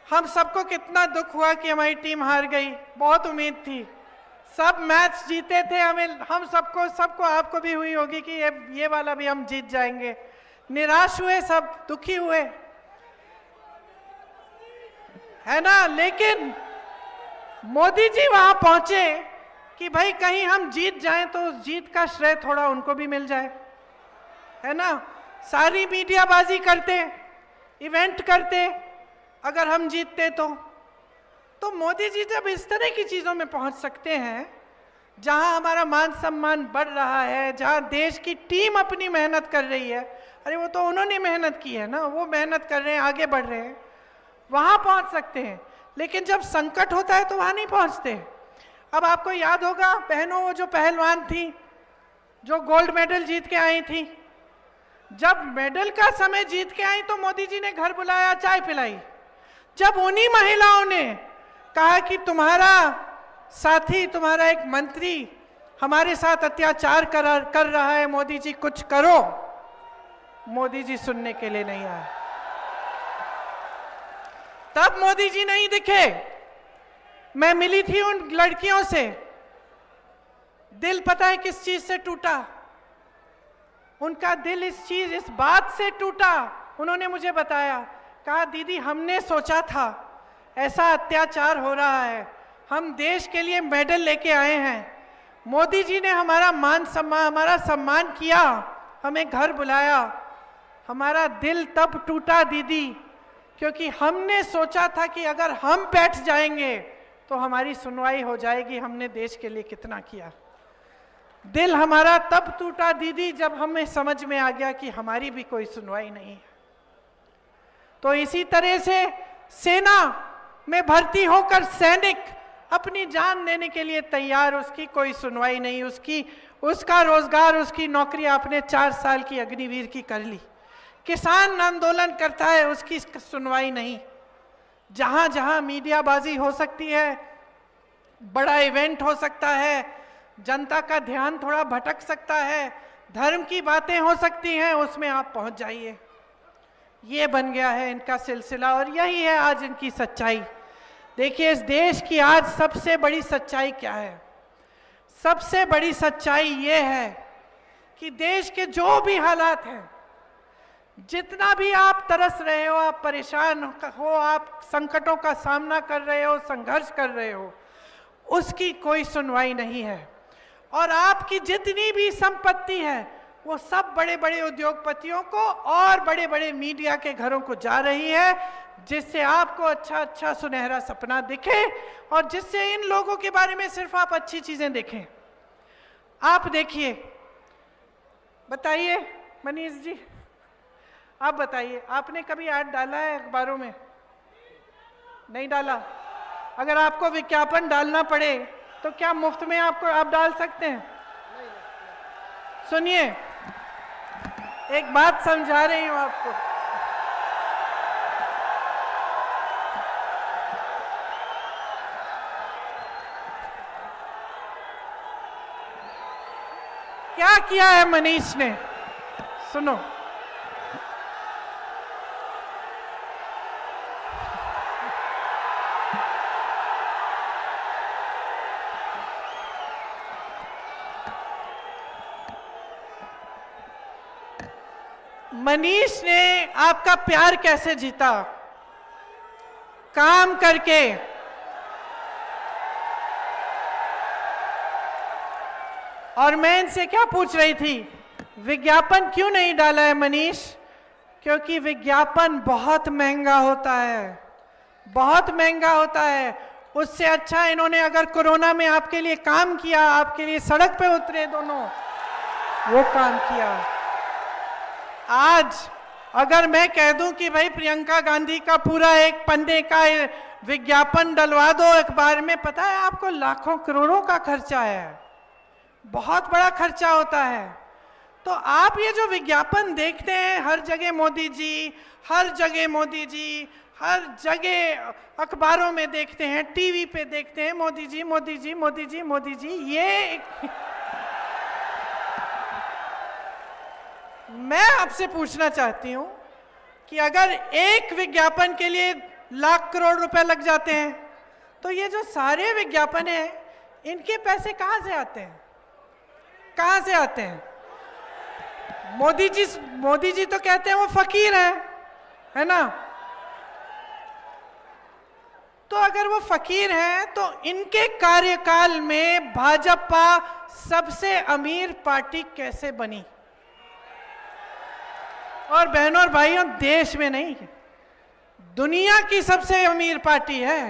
S1: हम सबको कितना दुख हुआ कि हमारी टीम हार गई। बहुत उम्मीद थी, सब मैच जीते थे, हम सबको आपको भी हुई होगी कि ये वाला भी हम जीत जाएंगे। निराश हुए, सब दुखी हुए, है ना। लेकिन मोदी जी वहां पहुंचे कि भाई कहीं हम जीत जाएं तो उस जीत का श्रेय थोड़ा उनको भी मिल जाए, है ना। सारी मीडियाबाजी करते, इवेंट करते, अगर हम जीतते तो मोदी जी जब इस तरह की चीजों में पहुंच सकते हैं, जहां हमारा मान सम्मान बढ़ रहा है, जहां देश की टीम अपनी मेहनत कर रही है, अरे वो तो उन्होंने मेहनत की है ना, वो मेहनत कर रहे हैं, आगे बढ़ रहे हैं, वहां पहुंच सकते हैं। लेकिन जब संकट होता है तो वहां नहीं पहुंचते। अब आपको याद होगा बहनों, वो जो पहलवान थी जो गोल्ड मेडल जीत के आई थी, जब मेडल का समय जीत के आई तो मोदी जी ने घर बुलाया, चाय पिलाई। जब उन्हीं महिलाओं ने कहा कि तुम्हारा साथी, तुम्हारा एक मंत्री हमारे साथ अत्याचार कर रहा है, मोदी जी कुछ करो, मोदी जी सुनने के लिए नहीं आए। तब मोदी जी नहीं दिखे। मैं मिली थी उन लड़कियों से, दिल पता है किस चीज से टूटा? उनका दिल इस बात से टूटा। उन्होंने मुझे बताया, कहा दीदी हमने सोचा था ऐसा अत्याचार हो रहा है, हम देश के लिए मेडल लेके आए हैं, मोदी जी ने हमारा हमारा सम्मान किया, हमें घर बुलाया, हमारा दिल तब टूटा दीदी, क्योंकि हमने सोचा था कि अगर हम बैठ जाएंगे तो हमारी सुनवाई हो जाएगी, हमने देश के लिए कितना किया। दिल हमारा तब टूटा दीदी जब हमें समझ में आ गया कि हमारी भी कोई सुनवाई नहीं है। तो इसी तरह से सेना में भर्ती होकर सैनिक अपनी जान देने के लिए तैयार, उसकी कोई सुनवाई नहीं, उसका रोजगार, उसकी नौकरी आपने 4 साल की अग्निवीर की कर ली। किसान आंदोलन करता है, उसकी सुनवाई नहीं। जहां जहां मीडियाबाजी हो सकती है, बड़ा इवेंट हो सकता है, जनता का ध्यान थोड़ा भटक सकता है, धर्म की बातें हो सकती हैं, उसमें आप पहुंच जाइए। ये बन गया है इनका सिलसिला और यही है आज इनकी सच्चाई। देखिए इस देश की आज सबसे बड़ी सच्चाई क्या है? सबसे बड़ी सच्चाई ये है कि देश के जो भी हालात हैं, जितना भी आप तरस रहे हो, आप परेशान हो, आप संकटों का सामना कर रहे हो, संघर्ष कर रहे हो, उसकी कोई सुनवाई नहीं है। और आपकी जितनी भी संपत्ति है वो सब बड़े बड़े उद्योगपतियों को और बड़े बड़े मीडिया के घरों को जा रही है, जिससे आपको अच्छा अच्छा सुनहरा सपना दिखे और जिससे इन लोगों के बारे में सिर्फ आप अच्छी चीजें देखें। आप देखिए, बताइए मनीष जी, आप बताइए, आपने कभी ऐड डाला है अखबारों में? नहीं डाला। अगर आपको विज्ञापन डालना पड़े तो क्या मुफ्त में आप डाल सकते हैं? सुनिए, एक बात समझा रही हूं आपको। क्या किया है मनीष ने, सुनो। मनीष ने आपका प्यार कैसे जीता? काम करके। और मैं इनसे क्या पूछ रही थी, विज्ञापन क्यों नहीं डाला है मनीष? क्योंकि विज्ञापन बहुत महंगा होता है, बहुत महंगा होता है। उससे अच्छा इन्होंने अगर कोरोना में आपके लिए काम किया, आपके लिए सड़क पे उतरे दोनों, वो काम किया। आज अगर मैं कह दूं कि भाई प्रियंका गांधी का पूरा एक पन्ने का विज्ञापन डलवा दो अखबार में, पता है आपको लाखों करोड़ों का खर्चा है, बहुत बड़ा खर्चा होता है। तो आप ये जो विज्ञापन देखते हैं हर जगह मोदी जी, हर जगह मोदी जी, हर जगह अखबारों में देखते हैं, टीवी पे देखते हैं मोदी जी मोदी जी मोदी जी मोदी जी, ये मैं आपसे पूछना चाहती हूं कि अगर एक विज्ञापन के लिए लाख करोड़ रुपए लग जाते हैं, तो ये जो सारे विज्ञापन हैं इनके पैसे कहां से आते हैं? कहां से आते हैं? मोदी जी तो कहते हैं वो फकीर हैं, है ना? तो अगर वो फकीर हैं तो इनके कार्यकाल में भाजपा सबसे अमीर पार्टी कैसे बनी? और बहनों और भाइयों, देश में नहीं, दुनिया की सबसे अमीर पार्टी है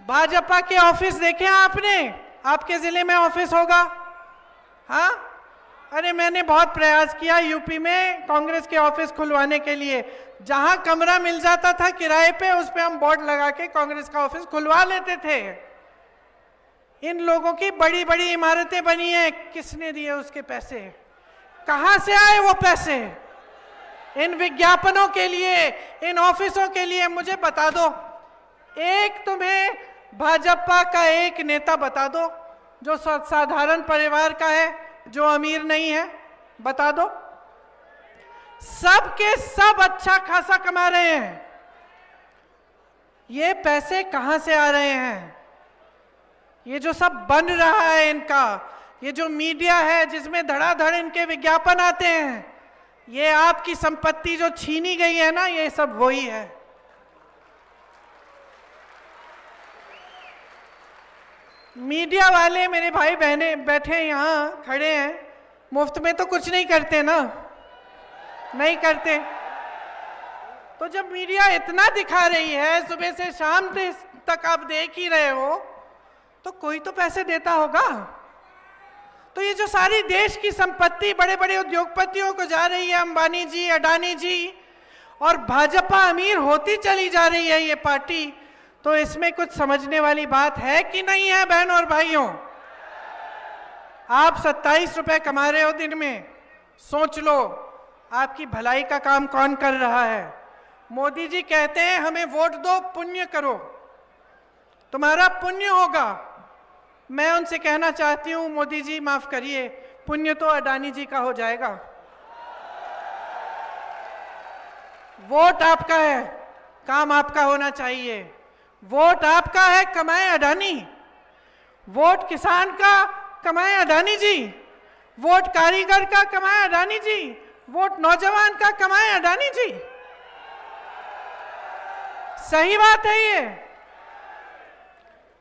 S1: भाजपा। के ऑफिस देखे आपने? आपके जिले में ऑफिस होगा? हाँ, अरे मैंने बहुत प्रयास किया यूपी में कांग्रेस के ऑफिस खुलवाने के लिए। जहां कमरा मिल जाता था किराए पे, उस पे हम बोर्ड लगा के कांग्रेस का ऑफिस खुलवा लेते थे। इन लोगों की बड़ी बड़ी इमारतें बनी हैं, किसने दिए उसके पैसे? कहां से आए वो पैसे? इन विज्ञापनों के लिए, इन ऑफिसों के लिए मुझे बता दो, एक तुम्हें भाजपा का एक नेता बता दो जो साधारण परिवार का है, जो अमीर नहीं है, बता दो। सब के सब अच्छा खासा कमा रहे हैं। ये पैसे कहां से आ रहे हैं? ये जो सब बन रहा है इनका, ये जो मीडिया है जिसमें धड़ाधड़ इनके विज्ञापन आते हैं, ये आपकी संपत्ति जो छीनी गई है ना, ये सब वही है। मीडिया वाले मेरे भाई बहने बैठे यहाँ खड़े हैं, मुफ्त में तो कुछ नहीं करते ना, नहीं करते। तो जब मीडिया इतना दिखा रही है, सुबह से शाम तक आप देख ही रहे हो, तो कोई तो पैसे देता होगा। तो ये जो सारी देश की संपत्ति बड़े बड़े उद्योगपतियों को जा रही है, अंबानी जी, अडानी जी, और भाजपा अमीर होती चली जा रही है ये पार्टी, तो इसमें कुछ समझने वाली बात है कि नहीं है बहनों और भाइयों? आप 27 रुपए कमा रहे हो दिन में, सोच लो आपकी भलाई का काम कौन कर रहा है? मोदी जी कहते हैं हमें वोट दो, पुण्य करो, तुम्हारा पुण्य होगा। मैं उनसे कहना चाहती हूं, मोदी जी माफ करिए, पुण्य तो अडानी जी का हो जाएगा। वोट आपका है, काम आपका होना चाहिए। वोट आपका है, कमाए अडानी। वोट किसान का, कमाए अडानी जी। वोट कारीगर का, कमाए अडानी जी। वोट नौजवान का, कमाए अडानी जी। सही बात है ये।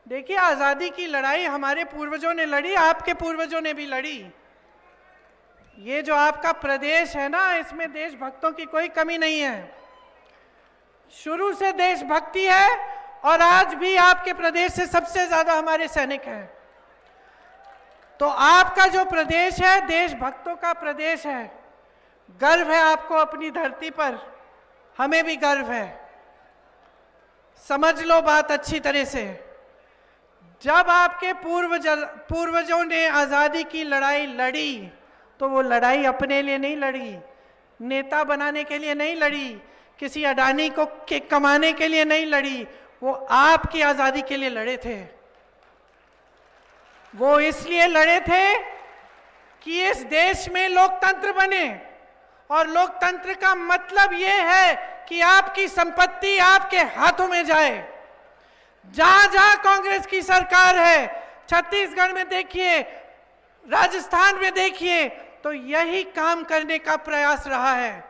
S1: देखिए, आजादी की लड़ाई हमारे पूर्वजों ने लड़ी, आपके पूर्वजों ने भी लड़ी। ये जो आपका प्रदेश है ना, इसमें देशभक्तों की कोई कमी नहीं है। शुरू से देशभक्ति है, और आज भी आपके प्रदेश से सबसे ज्यादा हमारे सैनिक हैं। तो आपका जो प्रदेश है, देशभक्तों का प्रदेश है। गर्व है आपको अपनी धरती पर, हमें भी गर्व है। समझ लो बात अच्छी तरह से। जब आपके पूर्वजों ने आजादी की लड़ाई लड़ी, तो वो लड़ाई अपने लिए नहीं लड़ी, नेता बनाने के लिए नहीं लड़ी, किसी अडानी को कमाने के लिए नहीं लड़ी, वो आपकी आजादी के लिए लड़े थे। वो इसलिए लड़े थे कि इस देश में लोकतंत्र बने, और लोकतंत्र का मतलब ये है कि आपकी संपत्ति आपके हाथों में जाए। जहां जहां कांग्रेस की सरकार है, छत्तीसगढ़ में देखिए, राजस्थान में देखिए, तो यही काम करने का प्रयास रहा है।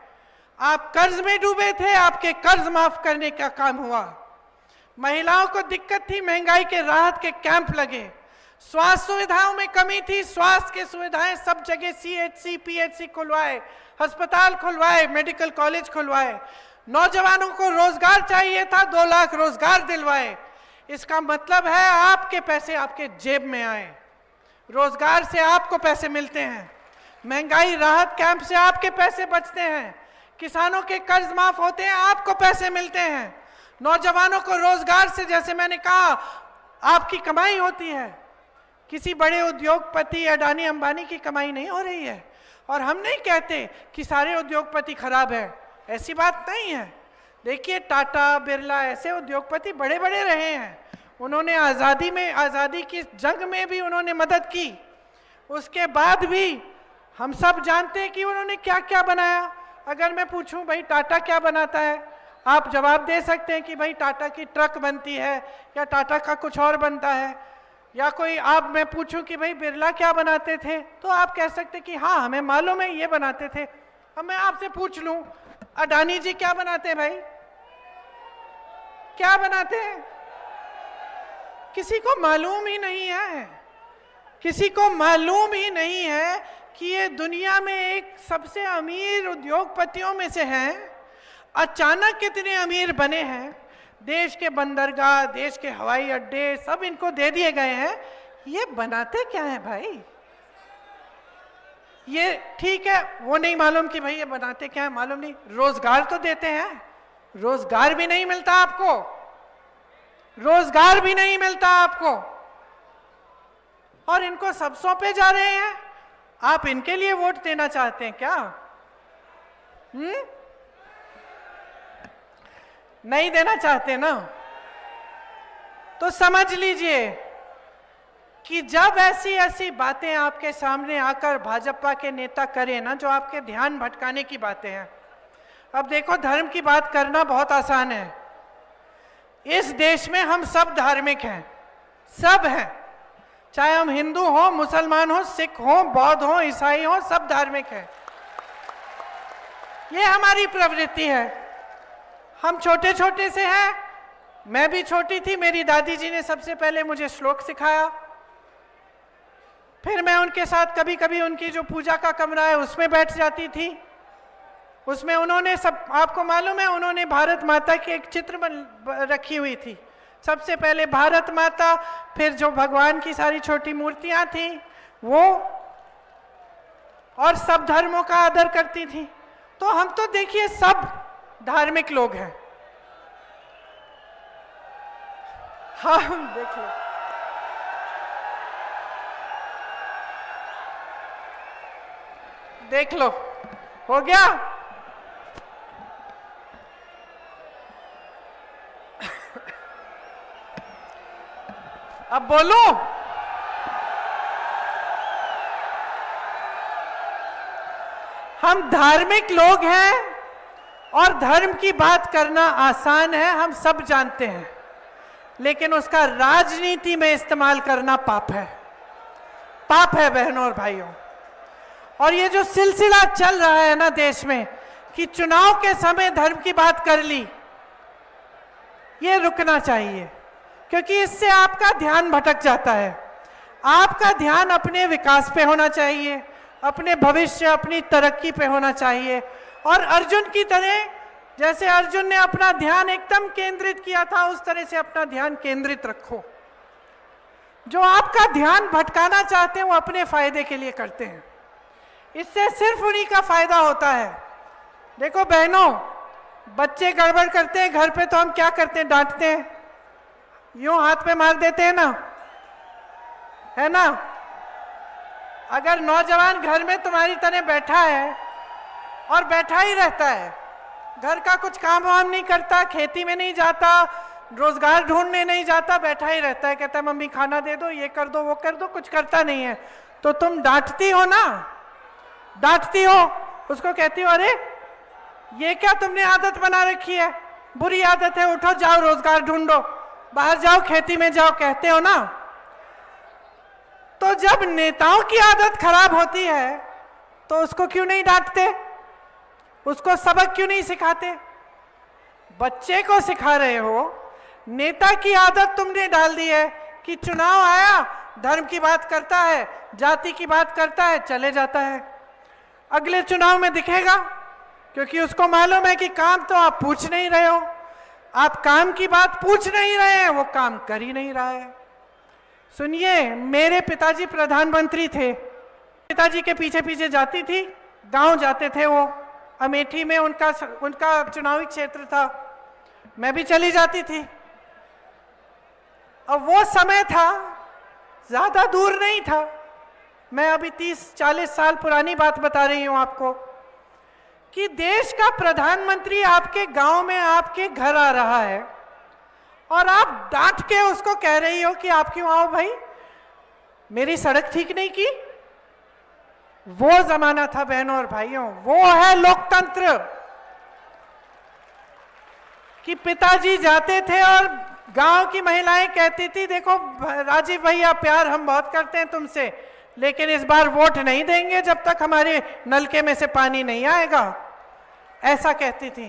S1: आप कर्ज में डूबे थे, आपके कर्ज माफ करने का काम हुआ। महिलाओं को दिक्कत थी, महंगाई के राहत के कैंप लगे। स्वास्थ्य सुविधाओं में कमी थी, स्वास्थ्य की सुविधाएं सब जगह CHC PHC खुलवाए, अस्पताल खुलवाए, मेडिकल कॉलेज खुलवाए। नौजवानों को रोजगार चाहिए था, 2 लाख रोजगार दिलवाए। इसका मतलब है आपके पैसे आपके जेब में आए, रोजगार से आपको पैसे मिलते हैं, महंगाई राहत कैंप से आपके पैसे बचते हैं, किसानों के कर्ज माफ होते हैं, आपको पैसे मिलते हैं, नौजवानों को रोजगार से, जैसे मैंने कहा, आपकी कमाई होती है। किसी बड़े उद्योगपति अडानी अंबानी की कमाई नहीं हो रही है। और हम नहीं कहते कि सारे उद्योगपति खराब है, ऐसी बात नहीं है। देखिए टाटा बिरला ऐसे उद्योगपति बड़े बड़े रहे हैं, उन्होंने आज़ादी की जंग में भी उन्होंने मदद की। उसके बाद भी हम सब जानते हैं कि उन्होंने क्या क्या बनाया। अगर मैं पूछूं भाई टाटा क्या बनाता है, आप जवाब दे सकते हैं कि भाई टाटा की ट्रक बनती है या टाटा का कुछ और बनता है। या कोई आप मैं पूछूं कि भाई बिरला क्या बनाते थे, तो आप कह सकते कि हाँ हमें मालूम है ये बनाते थे। अब मैं आपसे पूछ लूं अडानी जी क्या बनाते हैं, भाई क्या बनाते हैं? किसी को मालूम ही नहीं है, किसी को मालूम ही नहीं है कि ये दुनिया में एक सबसे अमीर उद्योगपतियों में से हैं। अचानक कितने अमीर बने हैं, देश के बंदरगाह, देश के हवाई अड्डे सब इनको दे दिए गए हैं। ये बनाते क्या है भाई? ये ठीक है, वो नहीं मालूम कि भाई ये बनाते क्या है, मालूम नहीं। रोजगार तो देते हैं, रोजगार भी नहीं मिलता आपको, रोजगार भी नहीं मिलता आपको, और इनको सब सौंपे जा रहे हैं। आप इनके लिए वोट देना चाहते हैं क्या? नहीं देना चाहते ना? तो समझ लीजिए कि जब ऐसी ऐसी बातें आपके सामने आकर भाजपा के नेता करें ना, जो आपके ध्यान भटकाने की बातें हैं। अब देखो, धर्म की बात करना बहुत आसान है। इस देश में हम सब धार्मिक हैं, सब हैं, चाहे हम हिंदू हो, मुसलमान हो, सिख हो, बौद्ध हो, ईसाई हो, सब धार्मिक हैं। ये हमारी प्रवृत्ति है। हम छोटे छोटे से हैं, मैं भी छोटी थी, मेरी दादी जी ने सबसे पहले मुझे श्लोक सिखाया, फिर मैं उनके साथ कभी कभी उनकी जो पूजा का कमरा है उसमें बैठ जाती थी। उसमें उन्होंने सब, आपको मालूम है, उन्होंने भारत माता की एक चित्र रखी हुई थी। सबसे पहले भारत माता, फिर जो भगवान की सारी छोटी मूर्तियां थी वो, और सब धर्मों का आदर करती थी। तो हम तो देखिए सब धार्मिक लोग हैं। हाँ देख लो, देख लो, हो गया। अब बोलो, हम धार्मिक लोग हैं और धर्म की बात करना आसान है, हम सब जानते हैं, लेकिन उसका राजनीति में इस्तेमाल करना पाप है, पाप है बहनों और भाइयों। और ये जो सिलसिला चल रहा है ना देश में कि चुनाव के समय धर्म की बात कर ली, ये रुकना चाहिए, क्योंकि इससे आपका ध्यान भटक जाता है। आपका ध्यान अपने विकास पे होना चाहिए, अपने भविष्य, अपनी तरक्की पे होना चाहिए। और अर्जुन की तरह, जैसे अर्जुन ने अपना ध्यान एकदम केंद्रित किया था, उस तरह से अपना ध्यान केंद्रित रखो। जो आपका ध्यान भटकाना चाहते हैं वो अपने फायदे के लिए करते हैं, इससे सिर्फ उन्हीं का फायदा होता है। देखो बहनों, बच्चे गड़बड़ करते हैं घर पे तो हम क्या करते हैं, डांटते हैं, यूं हाथ पे मार देते हैं ना, है ना। अगर नौजवान घर में तुम्हारी तरह बैठा है और बैठा ही रहता है, घर का कुछ काम वाम नहीं करता, खेती में नहीं जाता, रोजगार ढूंढने नहीं जाता, बैठा ही रहता है, कहता है मम्मी खाना दे दो, ये कर दो, वो कर दो, कुछ करता नहीं है, तो तुम डांटती हो ना, डांटती हो उसको, कहती हो अरे ये क्या तुमने आदत बना रखी है, बुरी आदत है, उठो जाओ रोजगार ढूंढो, बाहर जाओ, खेती में जाओ, कहते हो ना। तो जब नेताओं की आदत खराब होती है तो उसको क्यों नहीं डांटते? उसको सबक क्यों नहीं सिखाते? बच्चे को सिखा रहे हो। नेता की आदत तुमने डाल दी है कि चुनाव आया, धर्म की बात करता है, जाति की बात करता है, चले जाता है। अगले चुनाव में दिखेगा, क्योंकि उसको मालूम है कि काम तो आप पूछ नहीं रहे हो। आप काम की बात पूछ नहीं रहे हैं, वो काम कर ही नहीं रहा है। सुनिए, मेरे पिताजी प्रधानमंत्री थे। पिताजी के पीछे पीछे जाती थी, गांव जाते थे वो। अमेठी में उनका चुनावी क्षेत्र था, मैं भी चली जाती थी। अब वो समय था, ज्यादा दूर नहीं था। मैं अभी 30-40 साल पुरानी बात बता रही हूं आपको, कि देश का प्रधानमंत्री आपके गांव में आपके घर आ रहा है और आप डांट के उसको कह रही हो कि आप क्यों आओ भाई, मेरी सड़क ठीक नहीं की। वो जमाना था बहनों और भाइयों, वो है लोकतंत्र। कि पिताजी जाते थे और गांव की महिलाएं कहती थी, देखो राजीव भैया, प्यार हम बहुत करते हैं तुमसे, लेकिन इस बार वोट नहीं देंगे जब तक हमारे नलके में से पानी नहीं आएगा। ऐसा कहती थी,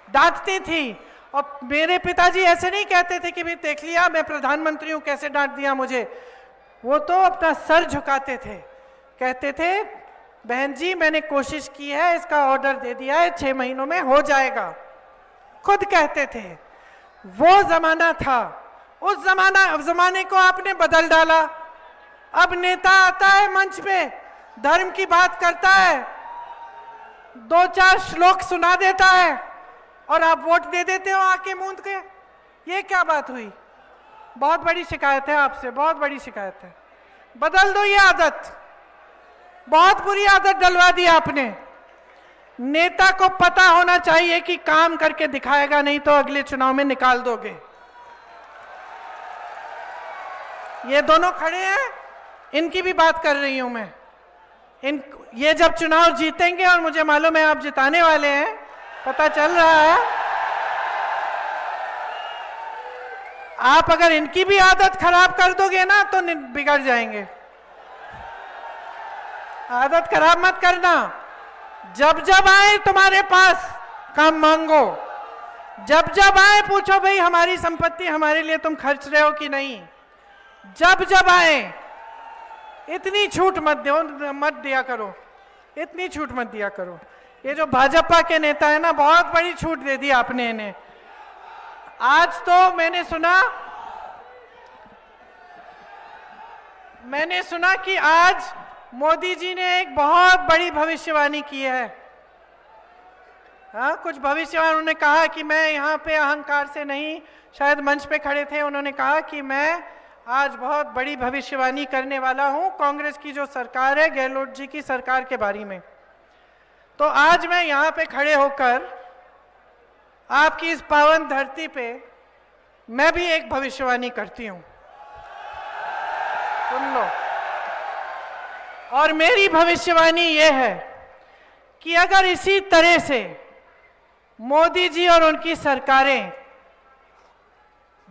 S1: डांटती थी। और मेरे पिताजी ऐसे नहीं कहते थे कि भाई देख लिया मैं प्रधानमंत्री हूं, कैसे डांट दिया मुझे। वो तो अपना सर झुकाते थे, कहते थे बहन जी मैंने कोशिश की है, इसका ऑर्डर दे दिया है, 6 महीनों में हो जाएगा। खुद कहते थे। वो जमाना था। उस जमाने को आपने बदल डाला। अब नेता आता है मंच पे, धर्म की बात करता है, 2-4 श्लोक सुना देता है और आप वोट दे देते हो आके मूंद के। ये क्या बात हुई? बहुत बड़ी शिकायत है आपसे, बहुत बड़ी शिकायत है। बदल दो ये आदत। बहुत बुरी आदत डलवा दी आपने। नेता को पता होना चाहिए कि काम करके दिखाएगा, नहीं तो अगले चुनाव में निकाल दोगे। ये दोनों खड़े हैं, इनकी भी बात कर रही हूं मैं। ये जब चुनाव जीतेंगे, और मुझे मालूम है आप जिताने वाले हैं, पता चल रहा है, आप अगर इनकी भी आदत खराब कर दोगे ना तो बिगड़ जाएंगे। आदत खराब मत करना। जब जब आए तुम्हारे पास काम मांगो, जब जब आए पूछो भाई हमारी संपत्ति हमारे लिए तुम खर्च रहे हो कि नहीं। जब जब आए, इतनी छूट मत दिया करो, इतनी छूट मत दिया करो। ये जो भाजपा के नेता है ना, बहुत बड़ी छूट दे दी आपने इन्हें। आज तो मैंने सुना कि आज मोदी जी ने एक बहुत बड़ी भविष्यवाणी की है। हाँ, कुछ भविष्यवाणी उन्होंने कहा कि मैं यहाँ पे अहंकार से नहीं, शायद मंच पे खड़े थे, उन्होंने कहा कि मैं आज बहुत बड़ी भविष्यवाणी करने वाला हूँ कांग्रेस की जो सरकार है, गहलोत जी की सरकार के बारे में। तो आज मैं यहाँ पे खड़े होकर आपकी इस पावन धरती पे मैं भी एक भविष्यवाणी करती हूँ, सुन लो। और मेरी भविष्यवाणी ये है कि अगर इसी तरह से मोदी जी और उनकी सरकारें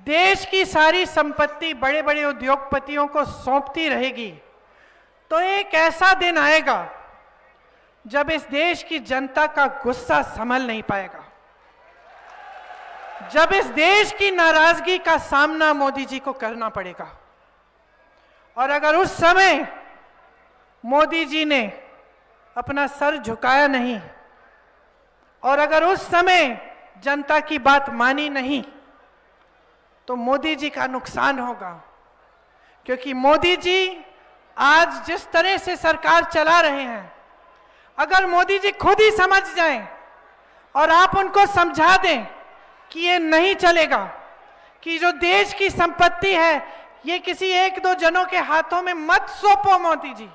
S1: देश की सारी संपत्ति बड़े बड़े उद्योगपतियों को सौंपती रहेगी, तो एक ऐसा दिन आएगा जब इस देश की जनता का गुस्सा संभल नहीं पाएगा, जब इस देश की नाराजगी का सामना मोदी जी को करना पड़ेगा। और अगर उस समय मोदी जी ने अपना सर झुकाया नहीं, और अगर उस समय जनता की बात मानी नहीं, तो मोदी जी का नुकसान होगा। क्योंकि मोदी जी आज जिस तरह से सरकार चला रहे हैं, अगर मोदी जी खुद ही समझ जाएं और आप उनको समझा दें कि ये नहीं चलेगा, कि जो देश की संपत्ति है ये किसी 1-2 जनों के हाथों में मत सौंपो मोदी जी,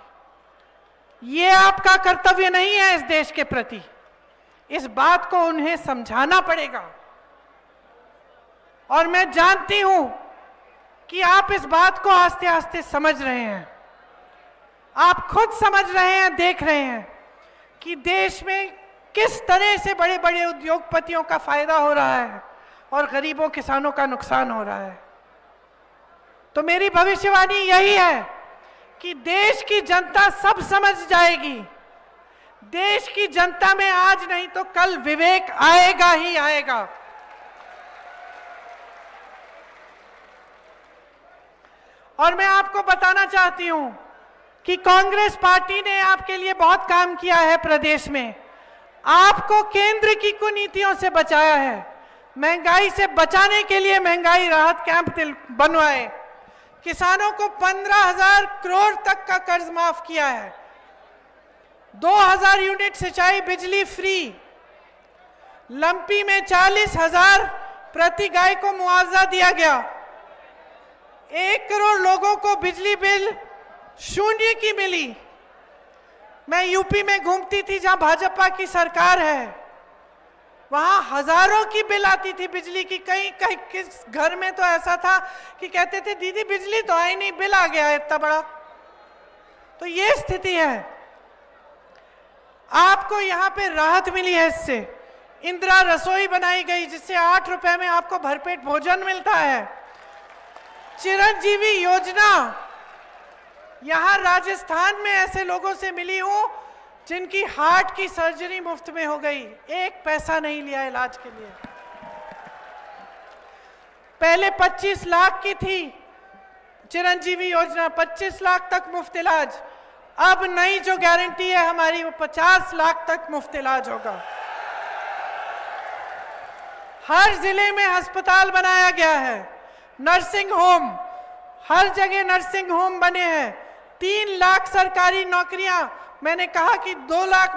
S1: ये आपका कर्तव्य नहीं है इस देश के प्रति। इस बात को उन्हें समझाना पड़ेगा। और मैं जानती हूं कि आप इस बात को आस्ते आस्ते समझ रहे हैं। आप खुद समझ रहे हैं, देख रहे हैं कि देश में किस तरह से बड़े बड़े उद्योगपतियों का फायदा हो रहा है और गरीबों किसानों का नुकसान हो रहा है। तो मेरी भविष्यवाणी यही है कि देश की जनता सब समझ जाएगी देश की जनता में आज नहीं तो कल विवेक आएगा ही आएगा। और मैं आपको बताना चाहती हूं कि कांग्रेस पार्टी ने आपके लिए बहुत काम किया है प्रदेश में। आपको केंद्र की कुनीतियों से बचाया है, महंगाई से बचाने के लिए महंगाई राहत कैंप बनवाए, किसानों को 15,000 करोड़ तक का कर्ज माफ किया है, 2,000 यूनिट सिंचाई बिजली फ्री, लंपी में 40,000 प्रति गाय को मुआवजा दिया गया, 1 करोड़ लोगों को बिजली बिल शून्य की मिली। मैं यूपी में घूमती थी जहां भाजपा की सरकार है, वहां हजारों की बिल आती थी बिजली की। कहीं कहीं किस घर में तो ऐसा था कि कहते थे दीदी बिजली तो आई नहीं, बिल आ गया इतना बड़ा। तो ये स्थिति है। आपको यहां पे राहत मिली है इससे। इंदिरा रसोई बनाई गई जिससे 8 रुपए में आपको भरपेट भोजन मिलता है। चिरंजीवी योजना यहां राजस्थान में ऐसे लोगों से मिली हूं जिनकी हार्ट की सर्जरी मुफ्त में हो गई, 1 पैसा नहीं लिया इलाज के लिए। पहले 25 लाख की थी चिरंजीवी योजना, 25 लाख तक मुफ्त इलाज। अब नई जो गारंटी है हमारी वो 50 लाख तक मुफ्त इलाज होगा। हर जिले में अस्पताल बनाया गया है, नर्सिंग होम, हर जगह नर्सिंग होम बने हैं। 3 लाख सरकारी नौकरियां, मैंने कहा कि 2 लाख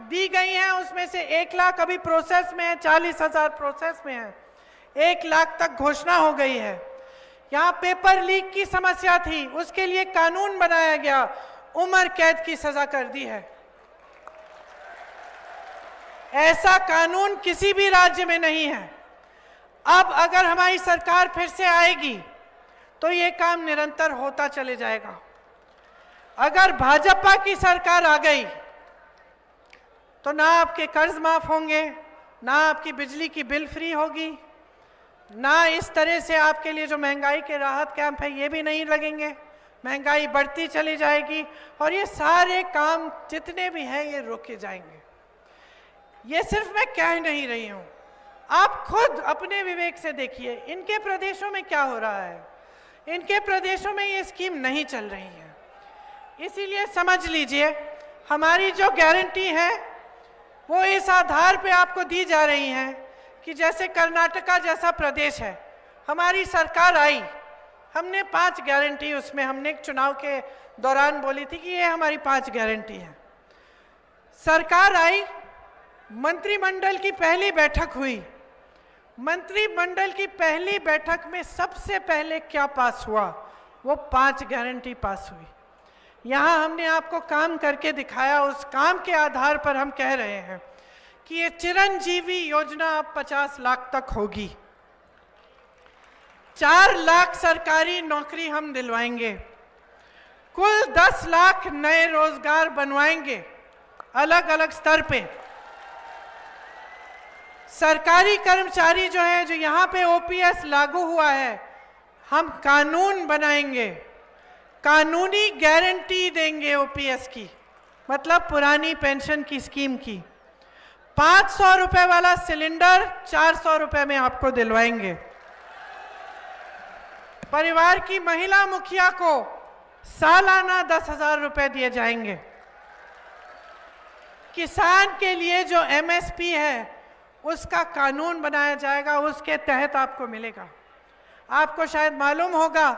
S1: दी गई हैं, उसमें से 1 लाख अभी प्रोसेस में है, 40,000 प्रोसेस में है, 1 लाख तक घोषणा हो गई है। यहाँ पेपर लीक की समस्या थी, उसके लिए कानून बनाया गया, उम्र कैद की सजा कर दी है। ऐसा कानून किसी भी राज्य में नहीं है। अब अगर हमारी सरकार फिर से आएगी तो ये काम निरंतर होता चले जाएगा। अगर भाजपा की सरकार आ गई तो ना आपके कर्ज माफ होंगे, ना आपकी बिजली की बिल फ्री होगी, ना इस तरह से आपके लिए जो महंगाई के राहत कैंप है ये भी नहीं लगेंगे। महंगाई बढ़ती चली जाएगी और ये सारे काम जितने भी हैं ये रोके जाएंगे। ये सिर्फ मैं कह नहीं रही हूं, आप खुद अपने विवेक से देखिए इनके प्रदेशों में क्या हो रहा है। इनके प्रदेशों में ये स्कीम नहीं चल रही है। इसीलिए समझ लीजिए हमारी जो गारंटी है वो इस आधार पे आपको दी जा रही है कि जैसे कर्नाटका जैसा प्रदेश है, हमारी सरकार आई, हमने 5 गारंटी उसमें हमने चुनाव के दौरान बोली थी कि ये हमारी 5 गारंटी है। सरकार आई, मंत्रिमंडल की पहली बैठक हुई, मंत्रिमंडल की पहली बैठक में सबसे पहले क्या पास हुआ, वो 5 गारंटी पास हुई। यहाँ हमने आपको काम करके दिखाया, उस काम के आधार पर हम कह रहे हैं कि ये चिरंजीवी योजना अब 50 लाख तक होगी। 4 लाख सरकारी नौकरी हम दिलवाएंगे, कुल 10 लाख नए रोजगार बनवाएंगे अलग अलग स्तर पे। सरकारी कर्मचारी जो है, जो यहाँ पे ओपीएस लागू हुआ है, हम कानून बनाएंगे, कानूनी गारंटी देंगे ओपीएस की, मतलब पुरानी पेंशन की स्कीम की। 500 रुपए वाला सिलेंडर 400 रुपए में आपको दिलवाएंगे। परिवार की महिला मुखिया को सालाना 10,000 रुपए दिए जाएंगे। किसान के लिए जो एमएसपी है उसका कानून बनाया जाएगा, उसके तहत आपको मिलेगा। आपको शायद मालूम होगा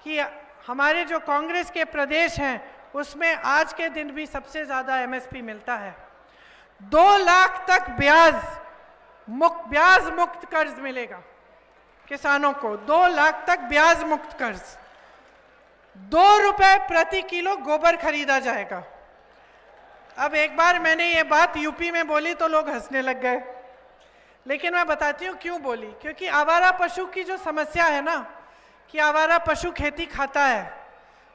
S1: कि हमारे जो कांग्रेस के प्रदेश हैं उसमें आज के दिन भी सबसे ज़्यादा एमएसपी मिलता है। 2 लाख तक ब्याज मुक्त कर्ज मिलेगा किसानों को, 2 लाख तक ब्याज मुक्त कर्ज। 2 रुपए प्रति किलो गोबर खरीदा जाएगा। अब एक बार मैंने ये बात यूपी में बोली तो लोग हंसने लग गए, लेकिन मैं बताती हूँ क्यों बोली। क्योंकि आवारा पशु की जो समस्या है ना, कि आवारा पशु खेती खाता है,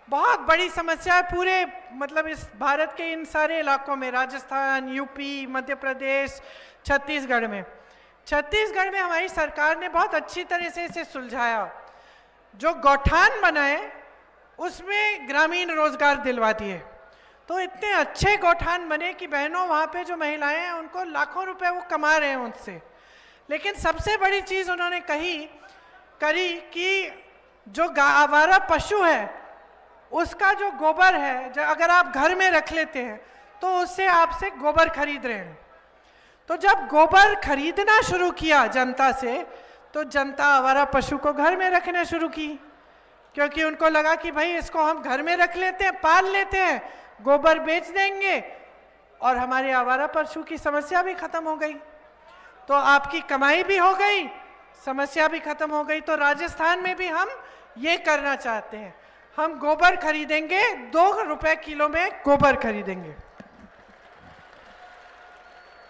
S1: बहुत बड़ी समस्या है पूरे, मतलब इस भारत के इन सारे इलाकों में, राजस्थान, यूपी, मध्य प्रदेश, छत्तीसगढ़ में। छत्तीसगढ़ में हमारी सरकार ने बहुत अच्छी तरह से इसे सुलझाया। जो गौठान बनाए उसमें ग्रामीण रोजगार दिलवा दिए, तो इतने अच्छे गौठान बने कि बहनों वहाँ पे जो महिलाएं हैं उनको लाखों रुपए वो कमा रहे हैं उनसे। लेकिन सबसे बड़ी चीज़ उन्होंने करी कि जो आवारा पशु है उसका जो गोबर है, जो अगर आप घर में रख लेते हैं तो उससे आपसे गोबर खरीद रहे हैं। तो जब गोबर खरीदना शुरू किया जनता से, तो जनता आवारा पशु को घर में रखना शुरू की, क्योंकि उनको लगा कि भाई इसको हम घर में रख लेते हैं, पाल लेते हैं, गोबर बेच देंगे और हमारे आवारा पशु की समस्या भी खत्म हो गई। तो आपकी कमाई भी हो गई, समस्या भी खत्म हो गई। तो राजस्थान में भी हम ये करना चाहते हैं, हम गोबर खरीदेंगे, 2 रुपए किलो में गोबर खरीदेंगे।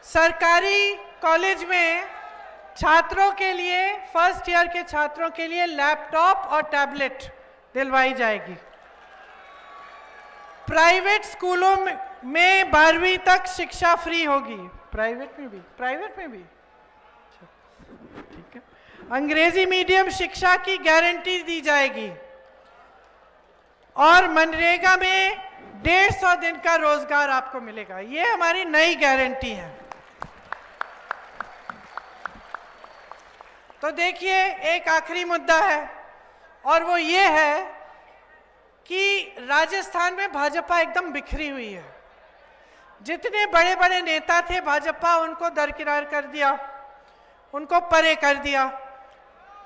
S1: सरकारी कॉलेज में छात्रों के लिए, फर्स्ट ईयर के छात्रों के लिए लैपटॉप और टैबलेट दिलवाई जाएगी। प्राइवेट स्कूलों में 12वीं तक शिक्षा फ्री होगी। प्राइवेट में भी ठीक है। अंग्रेजी मीडियम शिक्षा की गारंटी दी जाएगी और मनरेगा में 150 दिन का रोजगार आपको मिलेगा। ये हमारी नई गारंटी है। तो देखिए, एक आखिरी मुद्दा है और वो ये है कि राजस्थान में भाजपा एकदम बिखरी हुई है। जितने बड़े बड़े नेता थे भाजपा, उनको दरकिनार कर दिया, उनको परे कर दिया।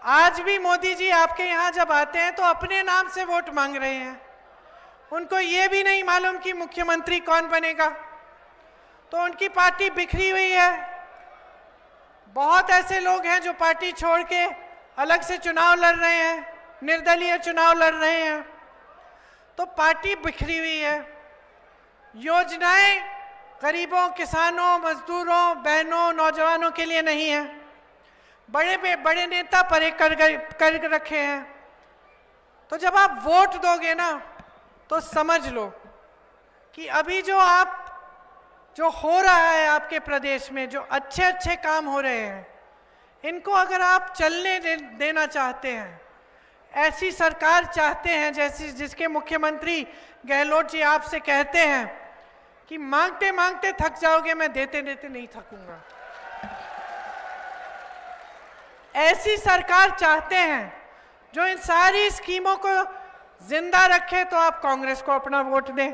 S1: आज भी मोदी जी आपके यहाँ जब आते हैं तो अपने नाम से वोट मांग रहे हैं। उनको ये भी नहीं मालूम कि मुख्यमंत्री कौन बनेगा। तो उनकी पार्टी बिखरी हुई है। बहुत ऐसे लोग हैं जो पार्टी छोड़ के अलग से चुनाव लड़ रहे हैं, निर्दलीय चुनाव लड़ रहे हैं। तो पार्टी बिखरी हुई है। योजनाएं गरीबों, किसानों, मजदूरों, बहनों, नौजवानों के लिए नहीं है। बड़े नेता परे कर रखे हैं। तो जब आप वोट दोगे ना, तो समझ लो कि अभी जो हो रहा है आपके प्रदेश में, जो अच्छे अच्छे काम हो रहे हैं, इनको अगर आप चलने देना चाहते हैं, ऐसी सरकार चाहते हैं जिसके मुख्यमंत्री गहलोत जी आपसे कहते हैं कि मांगते मांगते थक जाओगे, मैं देते देते नहीं थकूंगा, ऐसी सरकार चाहते हैं जो इन सारी स्कीमों को जिंदा रखे, तो आप कांग्रेस को अपना वोट दें।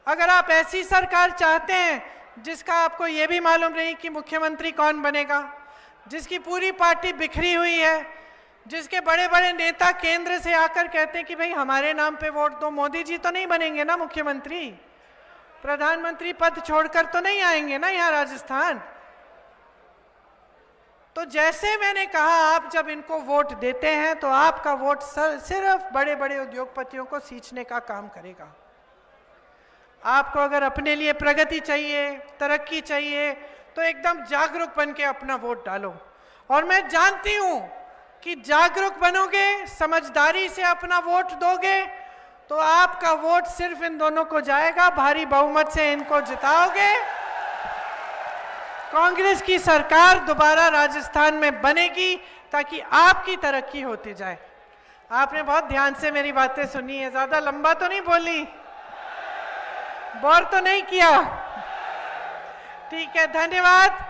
S1: अगर आप ऐसी सरकार चाहते हैं जिसका आपको ये भी मालूम नहीं कि मुख्यमंत्री कौन बनेगा, जिसकी पूरी पार्टी बिखरी हुई है, जिसके बड़े बड़े नेता केंद्र से आकर कहते हैं कि भाई हमारे नाम पे वोट दो, मोदी जी तो नहीं बनेंगे ना मुख्यमंत्री, प्रधानमंत्री पद छोड़कर तो नहीं आएंगे ना यहाँ राजस्थान। तो जैसे मैंने कहा, आप जब इनको वोट देते हैं तो आपका वोट सिर्फ बड़े बड़े उद्योगपतियों को सींचने का काम करेगा। आपको अगर अपने लिए प्रगति चाहिए, तरक्की चाहिए, तो एकदम जागरूक बन के अपना वोट डालो। और मैं जानती हूं कि जागरूक बनोगे, समझदारी से अपना वोट दोगे, तो आपका वोट सिर्फ इन दोनों को जाएगा, भारी बहुमत से इनको जिताओगे। कांग्रेस की सरकार दोबारा राजस्थान में बनेगी ताकि आपकी तरक्की होती जाए। आपने बहुत ध्यान से मेरी बातें सुनी है, ज्यादा लंबा तो नहीं बोली, बोर तो नहीं किया? ठीक है, धन्यवाद।